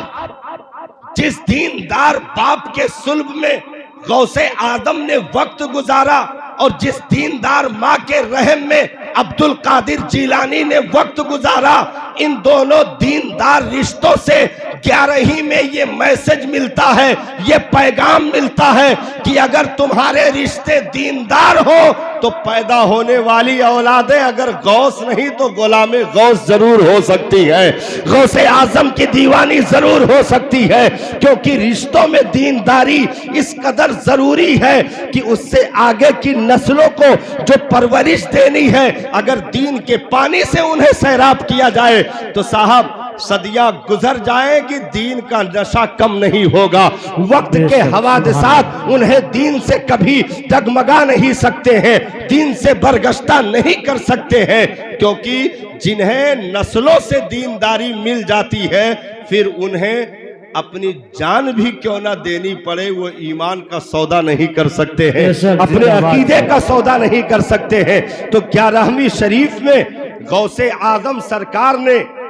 Speaker 2: जिस दीनदार बाप के सुल्ब में गौसे आदम ने वक्त गुजारा और जिस दीनदार माँ के रहम में अब्दुल कादिर जीलानी ने वक्त गुजारा, इन दोनों दीनदार रिश्तों से 11वीं में ये मैसेज मिलता है, ये पैगाम मिलता है कि अगर तुम्हारे रिश्ते दीनदार हो तो पैदा होने वाली औलादें अगर गौस नहीं तो गुलामे गौस जरूर हो सकती है, गौसे आजम की दीवानी जरूर हो सकती है। क्योंकि रिश्तों में दीनदारी इस कदर जरूरी है कि उससे आगे की नस्लों को जो परवरिश देनी है, अगर दीन के पानी से उन्हें सैराब किया जाए तो साहब सदियां गुजर जाएगी, दीन का नशा कम नहीं होगा। वक्त के हवादिसात उन्हें दीन से कभी डगमगा नहीं सकते हैं, दीन से बरगश्ता नहीं कर सकते हैं। क्योंकि जिन्हें नस्लों से दीनदारी मिल जाती है, फिर उन्हें अपनी जान भी क्यों ना देनी पड़े, वो ईमान का सौदा नहीं कर सकते हैं, अपने अकीदे का सौदा नहीं कर सकते हैं। तो 11वीं शरीफ में गौसे आजम सरकार ने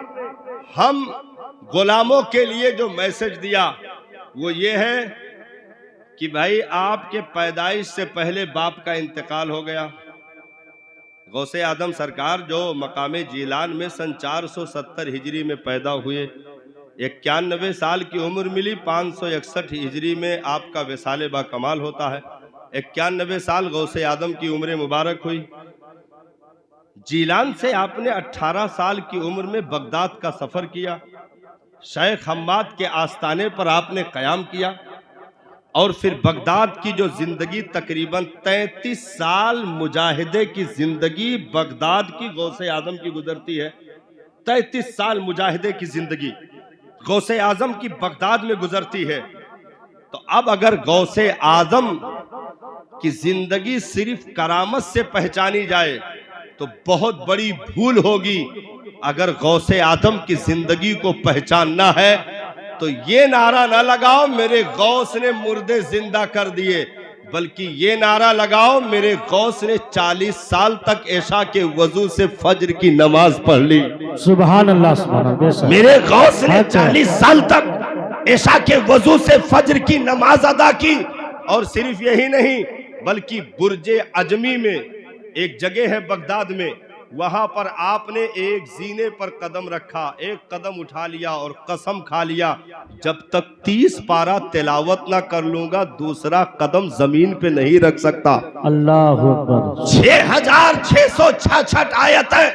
Speaker 2: हम गुलामों के लिए जो मैसेज दिया वो ये है कि भाई आपके पैदाइश से पहले बाप का इंतकाल हो गया। गौसे आदम सरकार जो मकामे जीलान में सन 470 हिजरी में पैदा हुए, 91 साल की उम्र मिली, 561 हिजरी में आपका विसाले बा कमाल होता है। 91 साल गौसे आदम की उम्र मुबारक हुई। जीलान से आपने 18 साल की उम्र में बगदाद का सफर किया, शेख हम्माद के आस्थाने पर आपने कयाम किया और फिर बगदाद की जो जिंदगी तकरीबन 33 साल मुजाहिदे की जिंदगी बगदाद की गौसे आजम की गुजरती है। 33 साल मुजाहिदे की जिंदगी गौसे आजम की बगदाद में गुजरती है। तो अब अगर गौसे आजम की जिंदगी सिर्फ करामत से पहचानी जाए तो बहुत बड़ी भूल होगी। अगर गौसे आदम की जिंदगी को पहचानना है तो ये नारा ना लगाओ मेरे गौस ने मुर्दे जिंदा कर दिए, बल्कि ये नारा लगाओ मेरे गौस ने 40 साल तक ऐशा के वजू से फज्र की नमाज पढ़ ली।
Speaker 3: सुभान अल्लाह, सुभान अल्लाह।
Speaker 2: मेरे गौस ने 40 साल तक ऐशा के वजू से फज्र की नमाज अदा की। और सिर्फ यही नहीं बल्कि बुर्जे अजमी में एक जगह है बगदाद में, वहां पर आपने एक जीने पर कदम रखा, एक कदम उठा लिया और कसम खा लिया जब तक 30 पारा तिलावत ना कर लूंगा दूसरा कदम जमीन पे नहीं रख सकता।
Speaker 3: अल्लाह अकबर।
Speaker 2: 6666 आयतें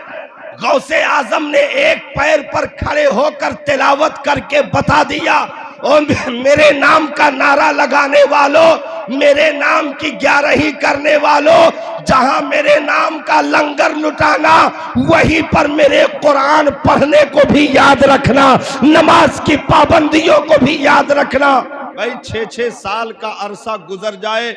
Speaker 2: गौसे आजम ने एक पैर पर खड़े होकर तिलावत करके बता दिया, और मेरे नाम का नारा लगाने वालों, मेरे नाम की 11वीं करने वालों, जहां मेरे नाम का लंगर लुटाना वहीं पर मेरे कुरान पढ़ने को भी याद रखना, नमाज की पाबंदियों को भी याद रखना। भाई 6-6 साल का अरसा गुजर जाए,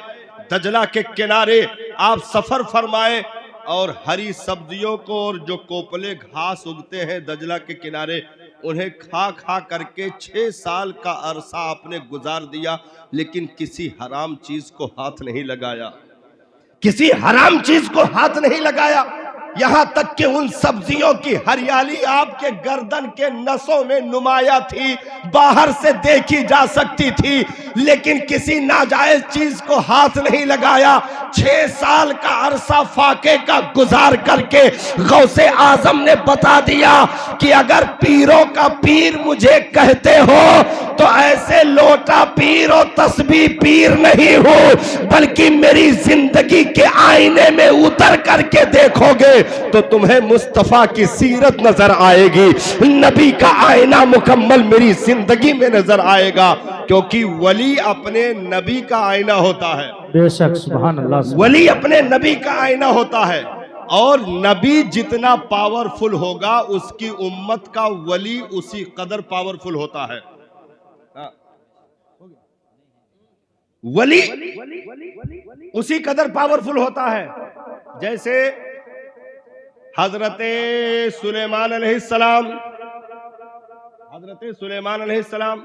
Speaker 2: दजला के किनारे आप सफर फरमाए और हरी सब्जियों को और जो कोपले घास उगते हैं दजला के किनारे उन्हें खा खा करके 6 साल का अरसा आपने गुजार दिया, लेकिन किसी हराम चीज को हाथ नहीं लगाया, किसी हराम चीज को हाथ नहीं लगाया। यहां तक कि उन सब्जियों की हरियाली आपके गर्दन के नसों में नुमाया थी, बाहर से देखी जा सकती थी, लेकिन किसी नाजायज चीज को हाथ नहीं लगाया। 6 साल का अरसा फाके का गुजार करके गौसे आजम ने बता दिया कि अगर पीरों का पीर मुझे कहते हो तो ऐसे लोटा पीर और तस्बीह पीर नहीं हो, बल्कि मेरी जिंदगी के आईने में उतर करके देखोगे तो तुम्हें मुस्तफा की सीरत नजर आएगी, नबी का आईना मुकम्मल मेरी जिंदगी में नजर आएगा, क्योंकि वली अपने नबी का आईना होता है।
Speaker 3: बेशक सुभान अल्लाह।
Speaker 2: वली अपने नबी का आईना होता है, और नबी जितना पावरफुल होगा उसकी उम्मत का वली उसी कदर पावरफुल होता है। वली उसी कदर पावरफुल होता है। जैसे हजरते सुलेमान अलैहिस्सलाम, हजरते सुलेमान अलैहिस्सलाम,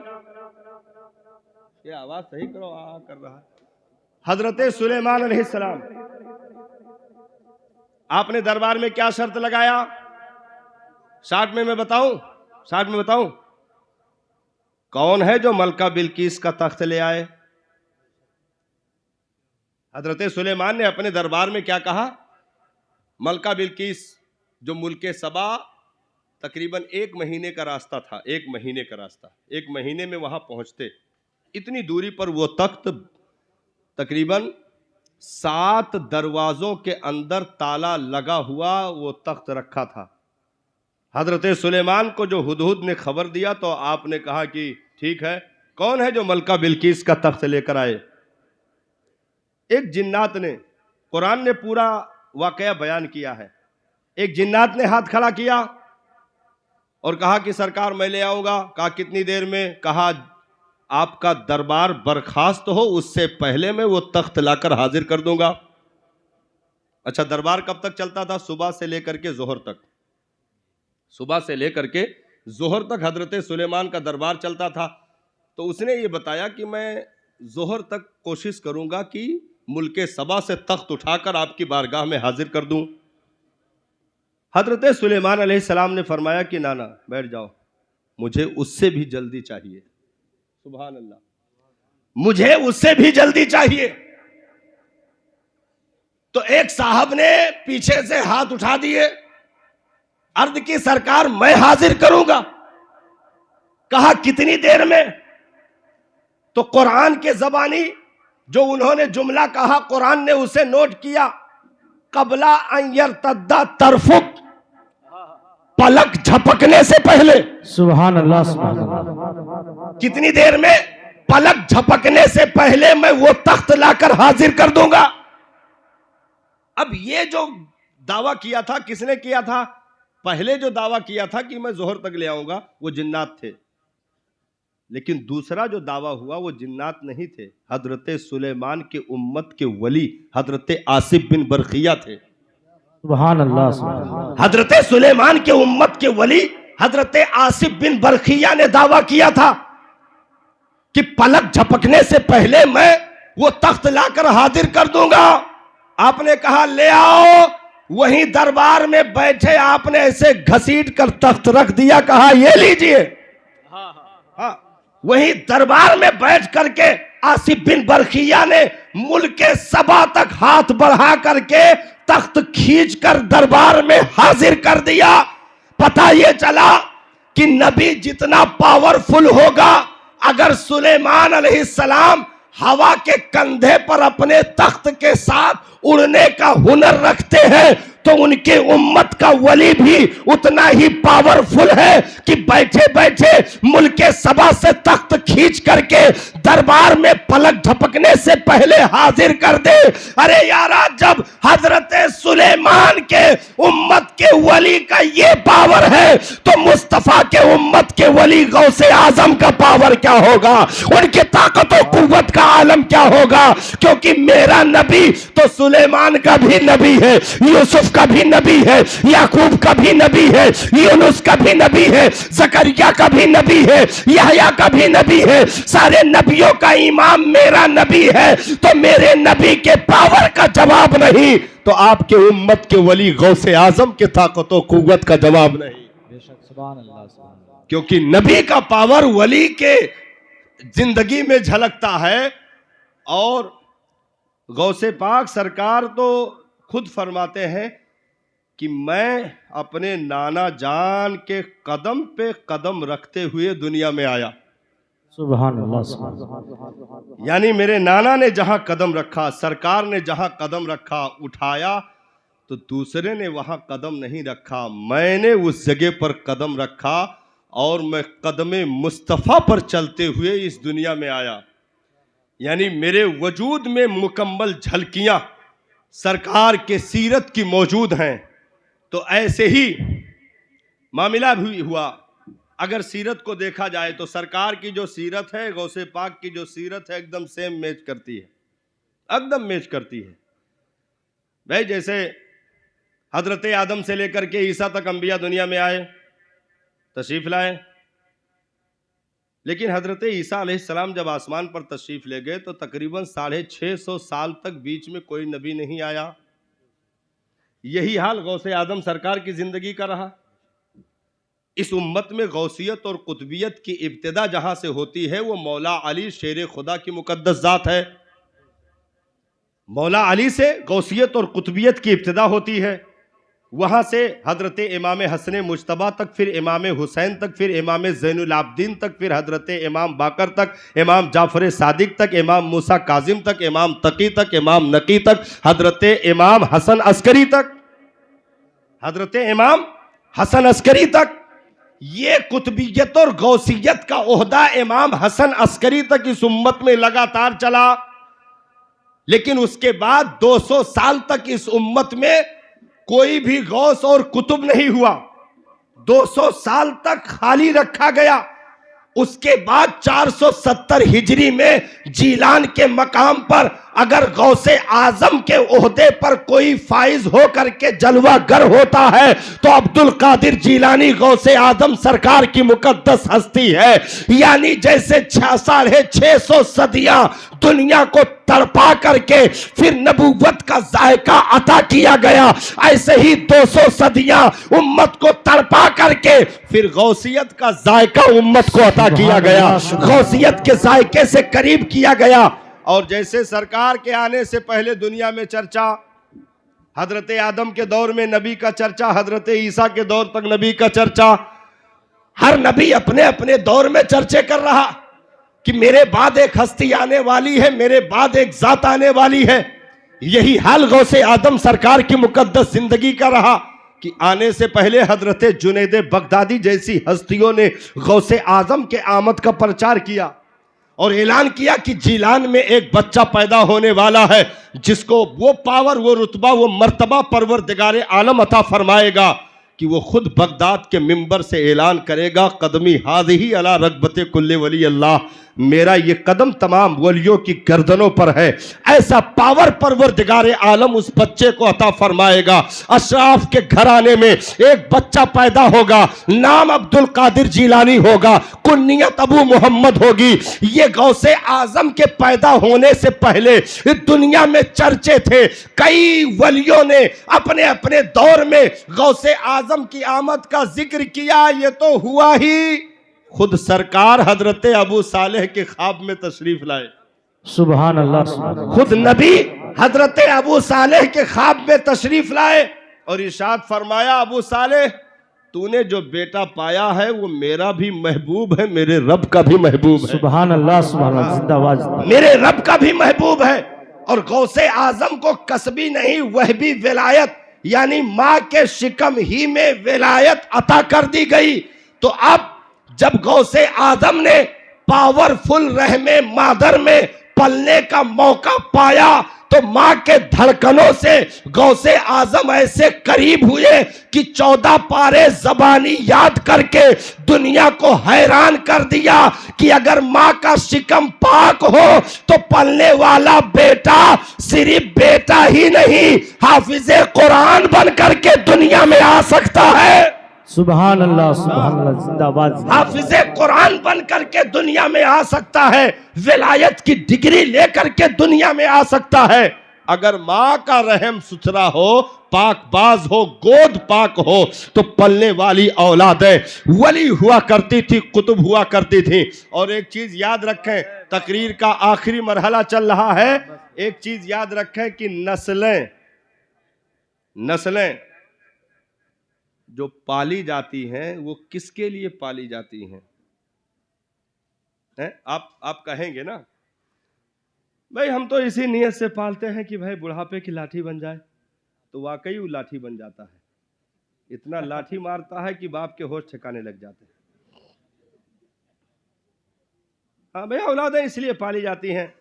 Speaker 2: ये आवाज सही करो, कर रहा है। हजरते सुलेमान अलैहिस्सलाम, आपने दरबार में क्या शर्त लगाया? शार्ट में मैं बताऊं, शार्ट में बताऊं, कौन है जो मलका बिल्किस का तख्त ले आए? हजरते सुलेमान ने अपने दरबार में क्या कहा? मलका बिल्किस जो मुल्के सबा तकरीबन 1 महीने का रास्ता था, 1 महीने का रास्ता, 1 महीने में वहां पहुंचते, इतनी दूरी पर वो तख्त तकरीबन 7 दरवाजों के अंदर ताला लगा हुआ वो तख्त रखा था। हजरते सुलेमान को जो हुदहुद ने खबर दिया तो आपने कहा कि ठीक है, कौन है जो मलका बिल्किस का तख्त लेकर आए? एक जिन्नात ने, कुरान ने पूरा वाकया बयान किया है, एक जिन्नात ने हाथ खड़ा किया और कहा कि सरकार मैं ले आऊंगा। कहा कितनी देर में? कहा आपका दरबार बर्खास्त हो उससे पहले मैं वो तख्त लाकर हाजिर कर दूंगा। अच्छा, दरबार कब तक चलता था? सुबह से लेकर के जोहर तक, सुबह से लेकर के जोहर तक हजरत सुलेमान का दरबार चलता था। तो उसने ये बताया कि मैं जोहर तक कोशिश करूंगा कि मुल्के सबा से तख्त उठाकर आपकी बारगाह में हाजिर कर दूं। हजरत सुलेमान अलैहिस्सलाम ने फरमाया कि नाना बैठ जाओ, मुझे उससे भी जल्दी चाहिए। सुभान अल्लाह, मुझे उससे भी जल्दी चाहिए। तो एक साहब ने पीछे से हाथ उठा दिए, अर्ज की सरकार मैं हाजिर करूंगा। कहा कितनी देर में? तो कुरान के जबानी जो उन्होंने जुमला कहा, कुरान ने उसे नोट किया, कबला अय्यर तद्दा तरफुक, पलक झपकने से पहले।
Speaker 3: सुभान अल्लाह, सुभान अल्लाह।
Speaker 2: कितनी देर में? पलक झपकने से पहले मैं वो तख्त लाकर हाजिर कर दूंगा। अब ये जो दावा किया था, किसने किया था? पहले जो दावा किया था कि मैं जोहर तक ले आऊंगा वो जिन्नात थे, लेकिन दूसरा जो दावा हुआ वो जिन्नात नहीं थे, हजरत सुलेमान के उम्मत के वली हजरत आसिफ बिन बरखिया थे।
Speaker 3: सुभान अल्लाह, सुभान अल्लाह।
Speaker 2: हजरत सुलेमान के उम्मत के वली हजरत आसिफ बिन बरखिया ने दावा किया था कि पलक झपकने से पहले मैं वो तख्त लाकर हाजिर कर दूंगा। आपने कहा ले आओ। वहीं दरबार में बैठे आपने ऐसे घसीट कर तख्त रख दिया, कहा ये लीजिए। हाँ, वहीं दरबार में बैठ करके आसिफ बिन बरखिया ने मुल्के सबा तक हाथ बढ़ा करके तख्त खींच कर दरबार में हाजिर कर दिया। पता ये चला कि नबी जितना पावरफुल होगा, अगर सुलेमान अलैहिस्सलाम हवा के कंधे पर अपने तख्त के साथ उड़ने का हुनर रखते हैं, तो उनके उम्मत का वली भी उतना ही पावरफुल है कि बैठे बैठे मुल्के सबा से तख्त खींच करके दरबार में पलक झपकने से पहले हाजिर कर दे। अरे यारा, जब हजरत सुलेमान के उम्मत के वली का ये पावर है तो मुस्तफा के उम्मत के वली गौसे आजम का पावर क्या होगा, उनकी ताकत और कुव्वत का आलम क्या होगा। क्योंकि मेरा नबी तो सुलेमान का भी नबी है, यूसुफ का भी नबी है, याकूब का भी नबी है, यूनुस का भी नबी है, जकरिया का भी नबी है, यहया का भी नबी है। सारे नबियों का इमाम मेरा नबी है, तो मेरे नबी के पावर का जवाब नहीं तो आपके उम्मत के वली गौसे आजम के ताकत व कुव्वत का जवाब नहीं। क्योंकि नबी का पावर वली के जिंदगी में झलकता है। और गौसे पाक सरकार तो खुद फरमाते हैं कि मैं अपने नाना जान के कदम पे कदम रखते हुए दुनिया में आया।
Speaker 3: सुभान अल्लाह।
Speaker 2: यानी मेरे नाना ने जहां कदम रखा, सरकार ने जहां कदम रखा, उठाया तो दूसरे ने वहां कदम नहीं रखा, मैंने उस जगह पर कदम रखा और मैं कदमे मुस्तफ़ा पर चलते हुए इस दुनिया में आया। यानी मेरे वजूद में मुकम्मल झलकियां सरकार के सीरत की मौजूद हैं। तो ऐसे ही मामला भी हुआ। अगर सीरत को देखा जाए तो सरकार की जो सीरत है, गौसे पाक की जो सीरत है, एकदम सेम मैच करती है, एकदम मैच करती है। भाई जैसे हजरत आदम से लेकर के ईसा तक अंबिया दुनिया में आए, तशरीफ लाए, लेकिन हजरत ईसा अलैहिस्सलाम जब आसमान पर तशरीफ ले गए तो तकरीबन 650 साल तक बीच में कोई नबी नहीं आया। यही हाल गौसे आदम सरकार की जिंदगी का रहा। इस उम्मत में गौसियत और कुतबियत की इब्तिदा जहां से होती है वो मौला अली शेर खुदा की मुकद्दस जात है। मौला अली से गौसियत और कुतबियत की इब्तिदा होती है। वहां से हजरत इमाम हसन मुज्तबा तक, फिर इमाम हुसैन तक, फिर इमाम ज़ैनुल आबदीन तक, फिर हजरत इमाम बाकर तक, इमाम जाफर सादिक तक, इमाम मूसा काजिम तक, इमाम तकी तक, इमाम नकी तक, हजरत इमाम हसन अस्करी तक, हजरत इमाम हसन अस्करी तक। ये कुतबियत और गौसियत का ओहदा इमाम हसन अस्करी तक इस उम्मत में लगातार चला। लेकिन उसके बाद 200 साल तक इस उम्मत में कोई भी गौस और कुतुब नहीं हुआ। 200 साल तक खाली रखा गया। उसके बाद 470 हिजरी में जीलान के मकाम पर अगर गौसे आजम के ओहदे पर कोई फाइज हो करके जलवागर होता है तो अब्दुल कादिर जीलानी गौसे आजम सरकार की मुकद्दस हस्ती है। यानी जैसे 650 सदियां दुनिया को तड़पा करके फिर नबूवत का जायका अता किया गया, ऐसे ही 200 सदियां उम्मत को तड़पा करके फिर गौसियत का जायका उम्मत को अता किया गया, गौसियत के जायके से करीब किया गया। और जैसे सरकार के आने से पहले दुनिया में चर्चा, हजरत आदम के दौर में नबी का चर्चा, हजरत ईसा के दौर तक नबी का चर्चा, हर नबी अपने अपने दौर में चर्चे कर रहा कि मेरे बाद एक हस्ती आने वाली है, मेरे बाद एक जात आने वाली है। यही हाल गौसे आदम सरकार की मुकद्दस जिंदगी का रहा कि आने से पहले हजरत जुनैद बगदादी जैसी हस्तियों ने गौसे आजम के आमद का प्रचार किया और ऐलान किया कि जीलान में एक बच्चा पैदा होने वाला है जिसको वो पावर, वो रुतबा, वो मर्तबा परवरदिगार आलम अता फरमाएगा कि वो खुद बगदाद के मिंबर से ऐलान करेगा, कदमी हाज़िही अला रग़बते कुल्ले वली अल्लाह, मेरा ये कदम तमाम वलियों की गर्दनों पर है। ऐसा पावर परवरदिगार आलम उस बच्चे को अता फरमाएगा। अशराफ के घराने में एक बच्चा पैदा होगा, नाम अब्दुल कादिर जीलानी होगा, कुन्नियत अबू मोहम्मद होगी। ये गौसे आजम के पैदा होने से पहले दुनिया में चर्चे थे। कई वलियों ने अपने अपने दौर में गौसे आजम की आमद का जिक्र किया। ये तो हुआ ही, खुद सरकार हजरत अबू सालेह के ख्वाब में तशरीफ लाए।
Speaker 3: सुभान अल्लाह।
Speaker 2: खुद नबी हजरत अबू सालेह के ख्वाब में तशरीफ लाए और इरशाद फरमाया, अबू सालेह तूने जो बेटा पाया है वो मेरा भी महबूब है, मेरे रब का भी महबूब है।
Speaker 3: सुभान अल्लाह, सुभान अल्लाह, जिंदाबाद।
Speaker 2: मेरे रब का भी महबूब है। और गौसे आजम को कसबी नहीं वह भी विलायत, यानी माँ के शिकम ही में विलायत अता कर दी गई। तो अब जब गौसे आजम ने पावरफुल रहमे मादर में पलने का मौका पाया तो माँ के धड़कनों से गौसे आजम ऐसे करीब हुए कि 14 पारे जबानी याद करके दुनिया को हैरान कर दिया कि अगर माँ का शिकम पाक हो तो पलने वाला बेटा सिर्फ बेटा ही नहीं, हाफिज़े कुरान बन करके दुनिया में आ सकता है।
Speaker 3: सुभान अल्लाह, सुभान अल्लाह, जिंदाबाद।
Speaker 2: हाफिज़े कुरान बन करके दुनिया में आ सकता है, विलायत की डिग्री लेकर के दुनिया में आ सकता है। अगर माँ का रहम सुथरा हो, पाकबाज हो, गोद पाक हो, तो पलने वाली औलादें वली हुआ करती थी, कुतुब हुआ करती थी। और एक चीज याद रखें, तकरीर का आखिरी मरहला चल रहा है, एक चीज याद रखें कि नस्लें जो पाली जाती हैं वो किसके लिए पाली जाती हैं? आप कहेंगे ना, भाई हम तो इसी नीयत से पालते हैं कि भाई बुढ़ापे की लाठी बन जाए। तो वाकई वो लाठी बन जाता है, इतना लाठी मारता है कि बाप के होश ठिकाने लग जाते हैं। हाँ भाई, औलादें इसलिए पाली जाती हैं।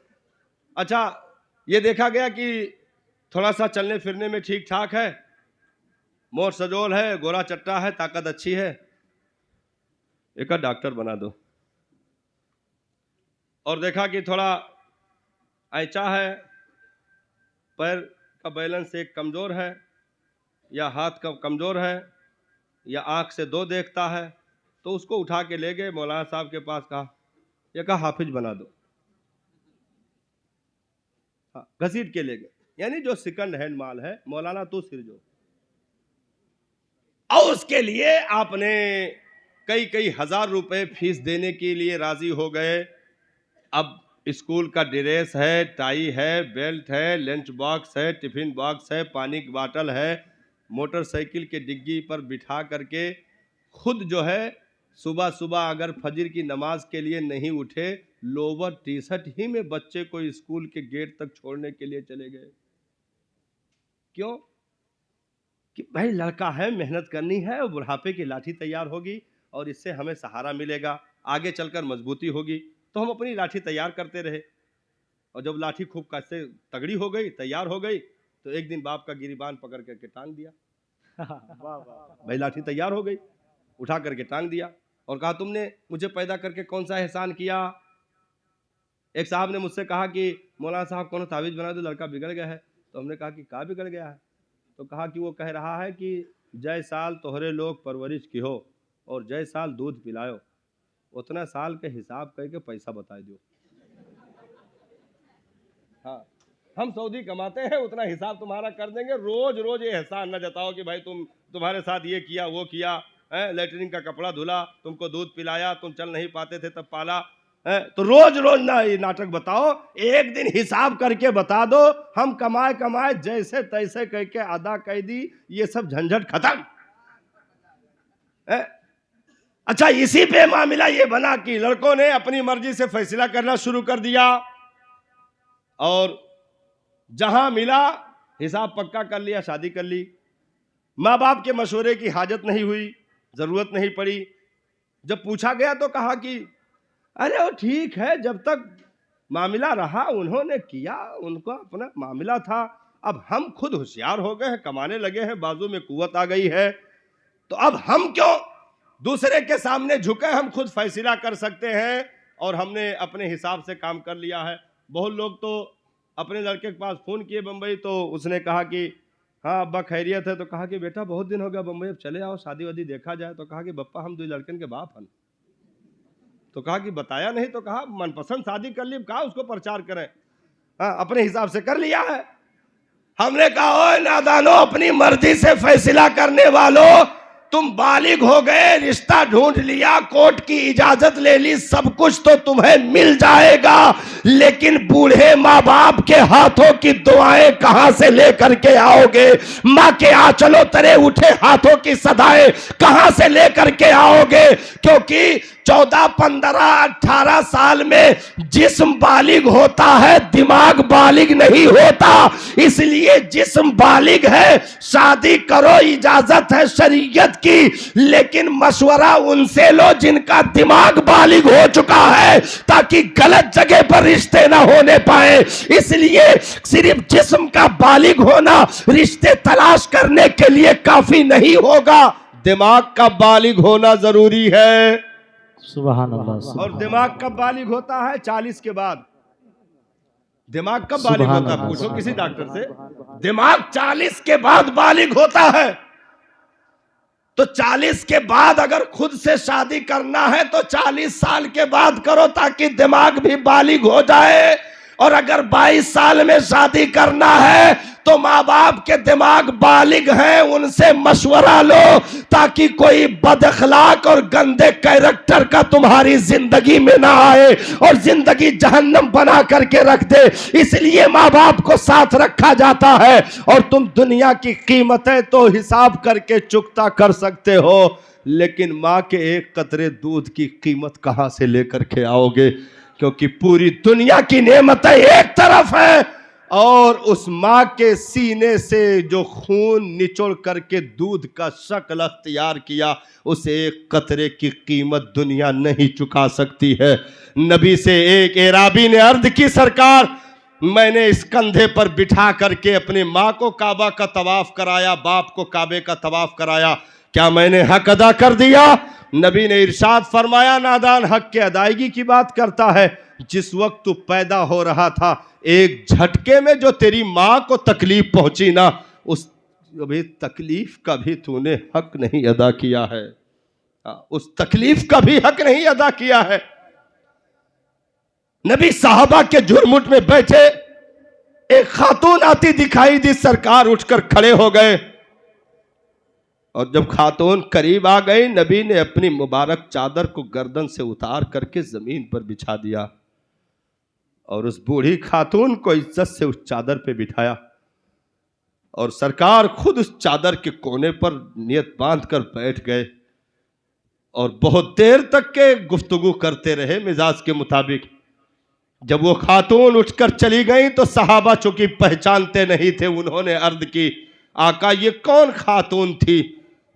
Speaker 2: अच्छा, ये देखा गया कि थोड़ा सा चलने फिरने में ठीक ठाक है, मोर सजोल है, गोरा चट्टा है, ताकत अच्छी है, एक डॉक्टर बना दो। और देखा कि थोड़ा ऐचा है, पैर का बैलेंस एक कमज़ोर है, या हाथ का कमज़ोर है, या आँख से दो देखता है, तो उसको उठा के ले गए मौलाना साहब के पास, कहा हाफिज बना दो। हाँ, घसीट के ले गए, यानी जो सेकंड हैंड माल है, मौलाना तू सिर जो। और उसके लिए आपने कई हजार रुपए फीस देने के लिए राजी हो गए। अब स्कूल का ड्रेस है, टाई है, बेल्ट है, लंच बॉक्स है, टिफिन बॉक्स है, पानी की बाटल है, मोटरसाइकिल के डिग्गी पर बिठा करके खुद जो है सुबह सुबह अगर फजर की नमाज के लिए नहीं उठे, लोवर टी शर्ट ही में बच्चे को स्कूल के गेट तक छोड़ने के लिए चले गए। क्यों? कि भाई लड़का है, मेहनत करनी है, और बुढ़ापे की लाठी तैयार होगी और इससे हमें सहारा मिलेगा, आगे चलकर मजबूती होगी। तो हम अपनी लाठी तैयार करते रहे, और जब लाठी खूब कैसे तगड़ी हो गई, तैयार हो गई, तो एक दिन बाप का गिरिबान पकड़ करके टांग दिया। भाई लाठी तैयार हो गई, उठा करके टांग दिया और कहा तुमने मुझे पैदा करके कौन सा एहसान किया। एक साहब ने मुझसे कहा कि मौलाना साहब कौन तावीज़ बना दो, लड़का बिगड़ गया है। तो हमने कहा कि क्या बिगड़ गया है? तो कहा कि वो कह रहा है कि जय साल तोहरे लोग परवरिश की हो और जय साल दूध पिलायो, उतना साल के हिसाब करके पैसा बता दो। हाँ, हम सऊदी कमाते हैं, उतना हिसाब तुम्हारा कर देंगे। रोज रोज ये एहसान न जताओ कि भाई तुम्हारे साथ ये किया वो किया, लेटरिन का कपड़ा धुला, तुमको दूध पिलाया, तुम चल नहीं पाते थे तब पाला। तो रोज रोज ना ये नाटक बताओ, एक दिन हिसाब करके बता दो। हम कमाए कमाए जैसे तैसे करके अदा कर दी, ये सब झंझट खत्म। अच्छा, इसी पे मामला ये बना कि लड़कों ने अपनी मर्जी से फैसला करना शुरू कर दिया और जहां मिला हिसाब पक्का कर लिया, शादी कर ली। माँ बाप के मशवरे की हाजत नहीं हुई, जरूरत नहीं पड़ी। जब पूछा गया तो कहा कि अरे वो ठीक है, जब तक मामला रहा उन्होंने किया, उनका अपना मामला था। अब हम खुद होशियार हो गए हैं, कमाने लगे हैं, बाजू में कुव्वत आ गई है, तो अब हम क्यों दूसरे के सामने झुके? हम खुद फैसला कर सकते हैं और हमने अपने हिसाब से काम कर लिया है। बहुत लोग तो अपने लड़के के पास फ़ोन किए बम्बई, तो उसने कहा कि हाँ अब्बा खैरियत है। तो कहा कि बेटा बहुत दिन हो गया बम्बई, अब चले आओ, शादी वादी देखा जाए। तो कहा कि बप्पा हम दो लड़कन के बाप हैं। तो कहा कि बताया नहीं। तो कहा मनपसंद शादी कर ली, कहा उसको प्रचार करें। हाँ, अपने हिसाब से कर लिया है। हमने कहा ओए नादानो, अपनी मर्जी से फैसला करने वालों, तुम बालिग हो गए, रिश्ता ढूंढ लिया, कोर्ट की इजाजत ले ली, सब कुछ तो तुम्हें मिल जाएगा, लेकिन बूढ़े माँ बाप के हाथों की दुआएं कहां से लेकर के आओगे? माँ के आंचलों तले उठे हाथों की सदाएं कहां से लेकर के आओगे? क्योंकि 14, 15, 18 साल में जिस्म बालिग होता है, दिमाग बालिग नहीं होता। इसलिए जिस्म बालिग है, शादी करो, इजाजत है शरीयत की, लेकिन मशवरा उनसे लो जिनका दिमाग बालिग हो चुका है, ताकि गलत जगह पर रिश्ते ना होने पाए। इसलिए सिर्फ जिस्म का बालिग होना रिश्ते तलाश करने के लिए काफी नहीं होगा, दिमाग का बालिग होना जरूरी है।
Speaker 3: सुभान अल्लाह।
Speaker 2: और दिमाग कब बालिग होता है? 40 के बाद। दिमाग कब बालिग होता है? पूछो किसी डॉक्टर से। दिमाग 40 के बाद बालिग होता है। तो 40 के बाद अगर खुद से शादी करना है तो 40 साल के बाद करो, ताकि दिमाग भी बालिग हो जाए। और अगर 22 साल में शादी करना है तो माँ बाप के दिमाग बालिग हैं, उनसे मशवरा लो ताकि कोई बदअखलाक और गंदे कैरेक्टर का तुम्हारी जिंदगी में ना आए और जिंदगी जहन्नम बना करके रख दे। इसलिए माँ बाप को साथ रखा जाता है। और तुम दुनिया की कीमतें तो हिसाब करके चुकता कर सकते हो, लेकिन माँ के एक कतरे दूध की कीमत कहां से लेकर के आओगे? क्योंकि पूरी दुनिया की नेमतें एक तरफ है और उस माँ के सीने से जो खून निचोड़ करके दूध का शक्ल अख्तियार किया, उसे एक कतरे की कीमत दुनिया नहीं चुका सकती है। नबी से एक एराबी ने अर्ज की, सरकार मैंने इस कंधे पर बिठा करके अपनी माँ को काबा का तवाफ कराया, बाप को काबे का तवाफ कराया, क्या मैंने हक अदा कर दिया? नबी ने इरशाद फरमाया, नादान हक के अदायगी की बात करता है। जिस वक्त तू पैदा हो रहा था, एक झटके में जो तेरी माँ को तकलीफ पहुंची ना, उस अभी तकलीफ का भी तूने हक नहीं अदा किया है। उस तकलीफ का भी हक नहीं अदा किया है। नबी साहबा के झुरमुट में बैठे एक खातून आती दिखाई दी, सरकार उठकर खड़े हो गए और जब खातून करीब आ गई, नबी ने अपनी मुबारक चादर को गर्दन से उतार करके जमीन पर बिछा दिया और उस बूढ़ी खातून को इज्जत से उस चादर पे बिठाया और सरकार खुद उस चादर के कोने पर नियत बांध कर बैठ गए और बहुत देर तक के गुफ्तगू करते रहे मिजाज के मुताबिक। जब वो खातून उठकर चली गई तो सहाबा चूंकि पहचानते नहीं थे, उन्होंने अर्ज की, आका ये कौन खातून थी?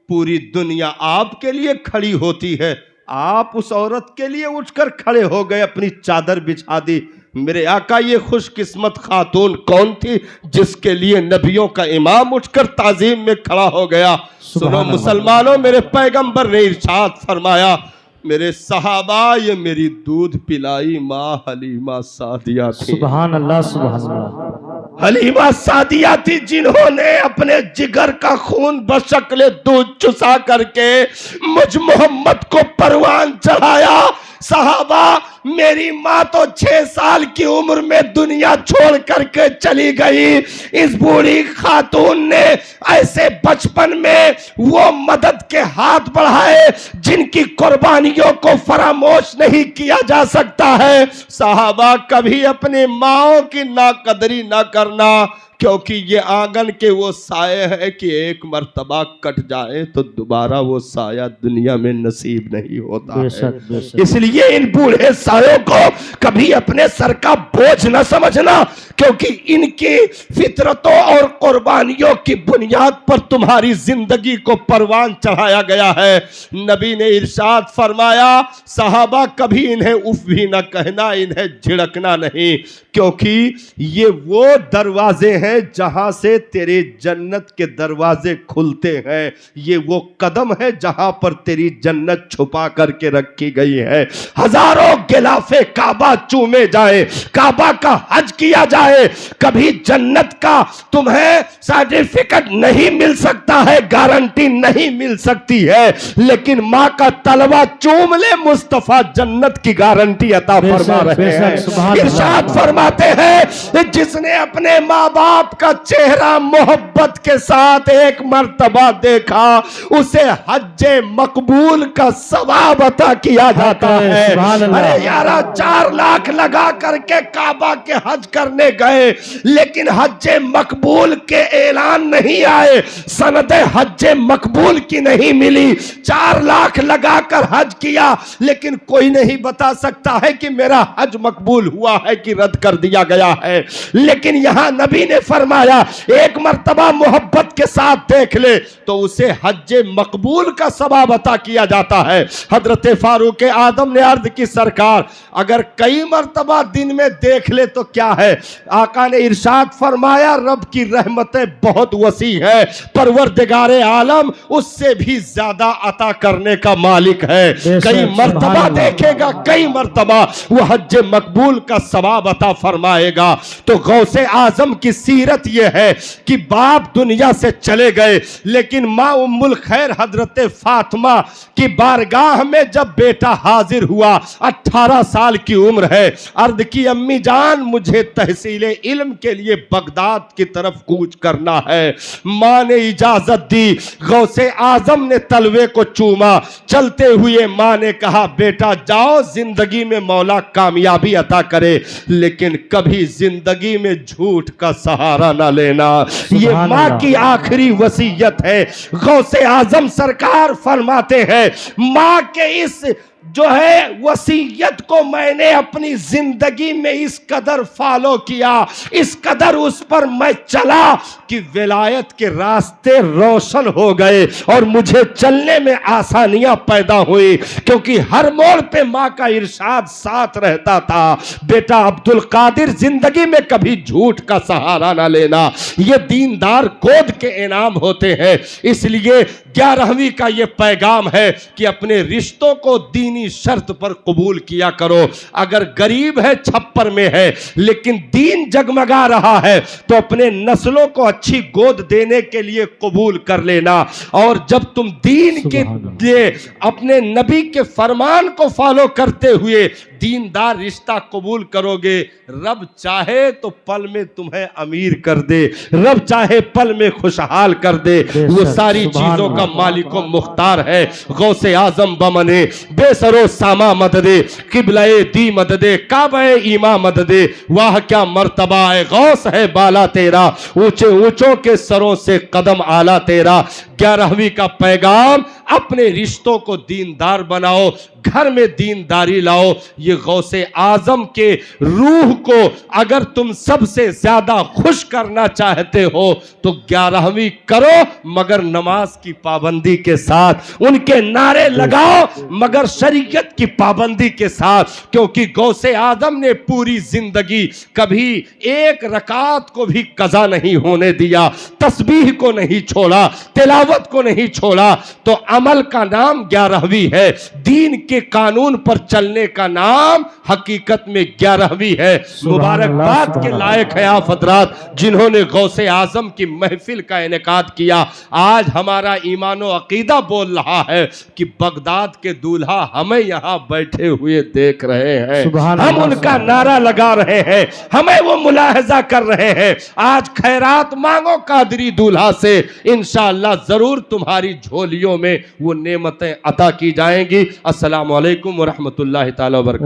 Speaker 2: पूरी दुनिया आपके लिए खड़ी होती है, आप उस औरत के लिए उठकर खड़े हो गए, अपनी चादर बिछा दी। मेरे आका ये खुशकिस्मत खातून कौन थी जिसके लिए नबियों का इमाम उठकर ताजीम में खड़ा हो गया? सुनो मुसलमानों, मेरे पैगंबर ने इरशाद फरमाया, मेरे सहाबा ये मेरी दूध पिलाई माँ हलीमा सादिया थी।
Speaker 3: सुभान अल्लाह, सुभान अल्लाह।
Speaker 2: हलीमा सादिया थी जिन्होंने अपने जिगर का खून बशक्ल दूध चुसा करके मुझ मोहम्मद को परवान चढ़ाया। सहाबा, मेरी माँ तो 6 साल की उम्र में दुनिया छोड़ करके चली गई। इस बूढ़ी खातून ने ऐसे बचपन में वो मदद के हाथ बढ़ाए जिनकी कुर्बानियों को फरामोश नहीं किया जा सकता है। सहाबा, कभी अपनी माँओं की नाकदरी ना करना, क्योंकि ये आंगन के वो साये है कि एक मर्तबा कट जाए तो दोबारा वो साया दुनिया में नसीब नहीं होता है। इसलिए इन बूढ़े सायों को कभी अपने सर का बोझ न समझना, क्योंकि इनकी फितरतों और कुर्बानियों की बुनियाद पर तुम्हारी जिंदगी को परवान चढ़ाया गया है। नबी ने इरशाद फरमाया, सहाबा कभी इन्हें उफ भी न कहना, इन्हें झिड़कना नहीं, क्योंकि ये वो दरवाजे हैं जहां से तेरे जन्नत के दरवाजे खुलते हैं। ये वो कदम है जहां पर तेरी जन्नत छुपा करके रखी गई है। हजारों गिलाफे काबा चूमे जाए, काबा का हज किया जाए, कभी जन्नत का तुम्हें सर्टिफिकेट नहीं मिल सकता है, गारंटी नहीं मिल सकती है, लेकिन मां का तलवा चूम ले, मुस्तफा जन्नत की गारंटी अता फरमा रहे हैं। इरशाद फरमाते हैं, जिसने अपने माँ बाप का चेहरा मोहब्बत के साथ एक मर्तबा देखा, उसे हज्जे मकबूल का सवाब अता किया जाता है। अरे यारा, 4 लाख लगा करके काबा के हज करने गए, लेकिन हज्जे मकबूल के ऐलान नहीं आए, सनदे हज्जे मकबूल की नहीं मिली। 4 लाख लगाकर हज किया, लेकिन कोई नहीं बता सकता है कि मेरा हज मकबूल हुआ है कि रद्द कर दिया गया है। लेकिन यहां नबी ने फरमाया, एक मर्तबा मोहब्बत के साथ देख ले तो उसे हज्जे मकबूल का सवाब अता किया जाता है। हजरत फारूक आदम ने अर्ज की, सरकार अगर कई मर्तबा दिन में देख ले तो क्या है? आका ने इरशाद फरमाया, रब की रहमतें बहुत वसी है, परवरदिगारे आलम उससे भी ज्यादा अता करने का मालिक है। कई मर्तबा देखेगा, कई मर्तबा वो हज्जे मकबूल का सवाब अता फरमाएगा। तो गौसे आजम की सीरत यह है कि बाप दुनिया से चले गए, लेकिन माँ उम्मुल खैर हजरत फातिमा की बारगाह में जब बेटा हाजिर हुआ, 18 साल की उम्र है, अर्ज की अम्मी जान मुझे तहसीले इल्म के लिए बगदाद की तरफ कूच करना है। माँ ने इजाजत दी, गौसे आजम ने तलवे को चूमा, चलते हुए माँ ने कहा बेटा जाओ, जिंदगी में मौला कामयाबी अता करे, लेकिन कभी जिंदगी में झूठ का सहारा ना लेना। ये माँ की आखिरी वसीयत है। गौसे आजम सरकार फरमाते हैं माँ के इस जो है वसीयत को मैंने अपनी जिंदगी में इस कदर फॉलो किया, इस कदर उस पर मैं चला कि विलायत के रास्ते रोशन हो गए और मुझे चलने में आसानियां पैदा हुई, क्योंकि हर मोड़ पे माँ का इरशाद साथ रहता था, बेटा अब्दुल कादिर जिंदगी में कभी झूठ का सहारा ना लेना, ये दीनदार गोद के इनाम होते हैं। इसलिए 11वीं का ये पैगाम है कि अपने रिश्तों को दीनी शर्त पर कबूल किया करो। अगर गरीब है, छप्पर में है, लेकिन दीन जगमगा रहा है, तो अपने नस्लों को अच्छी गोद देने के लिए कबूल कर लेना। और जब तुम दीन के लिए अपने नबी के फरमान को फॉलो करते हुए दीनदार रिश्ता कबूल करोगे, रब चाहे तो पल में तुम्हें अमीर कर दे, रब चाहे पल में खुशहाल कर दे। वो सारी चीजों का मालिक व मुख्तार है। गौसे आजम बमने बेसरो सामा मददे, किबलाए दी मददे, काबे ईमा मददे, वाह क्या मर्तबा है गौस है बाला तेरा, ऊंचे ऊंचों के सरों से कदम आला तेरा। 11वीं का पैगाम, अपने रिश्तों को दीनदार बनाओ, घर में दीनदारी लाओ। ये गौसे आजम के रूह को अगर तुम सबसे ज्यादा खुश करना चाहते हो तो 11वीं करो, मगर नमाज की पाबंदी के साथ। उनके नारे लगाओ, मगर शरीयत की पाबंदी के साथ, क्योंकि गौसे आजम ने पूरी जिंदगी कभी एक रकात को भी कज़ा नहीं होने दिया, तस्बीह को नहीं छोड़ा, तिलावत को नहीं छोड़ा। तो अमल का नाम 11वीं है, दीन के कानून पर चलने का नाम हकीकत में 11वीं है। मुबारकबाद के लायक है आप हजरात जिन्होंने गौसे आजम की महफिल का इनेकाद किया। आज हमारा ईमानो अकीदा बोल रहा है कि बगदाद के दूल्हा हमें यहाँ बैठे हुए देख रहे हैं, हम उनका नारा लगा रहे हैं, हमें वो मुलाहजा कर रहे हैं। आज खैरात मांगो कादरी दूल्हा से, इंशाअल्लाह जरूर तुम्हारी झोलियों में वो नेमतें अता की जाएंगी। अस्सलाम वालेकुम व रहमतुल्लाहि ताला व बरकातहू।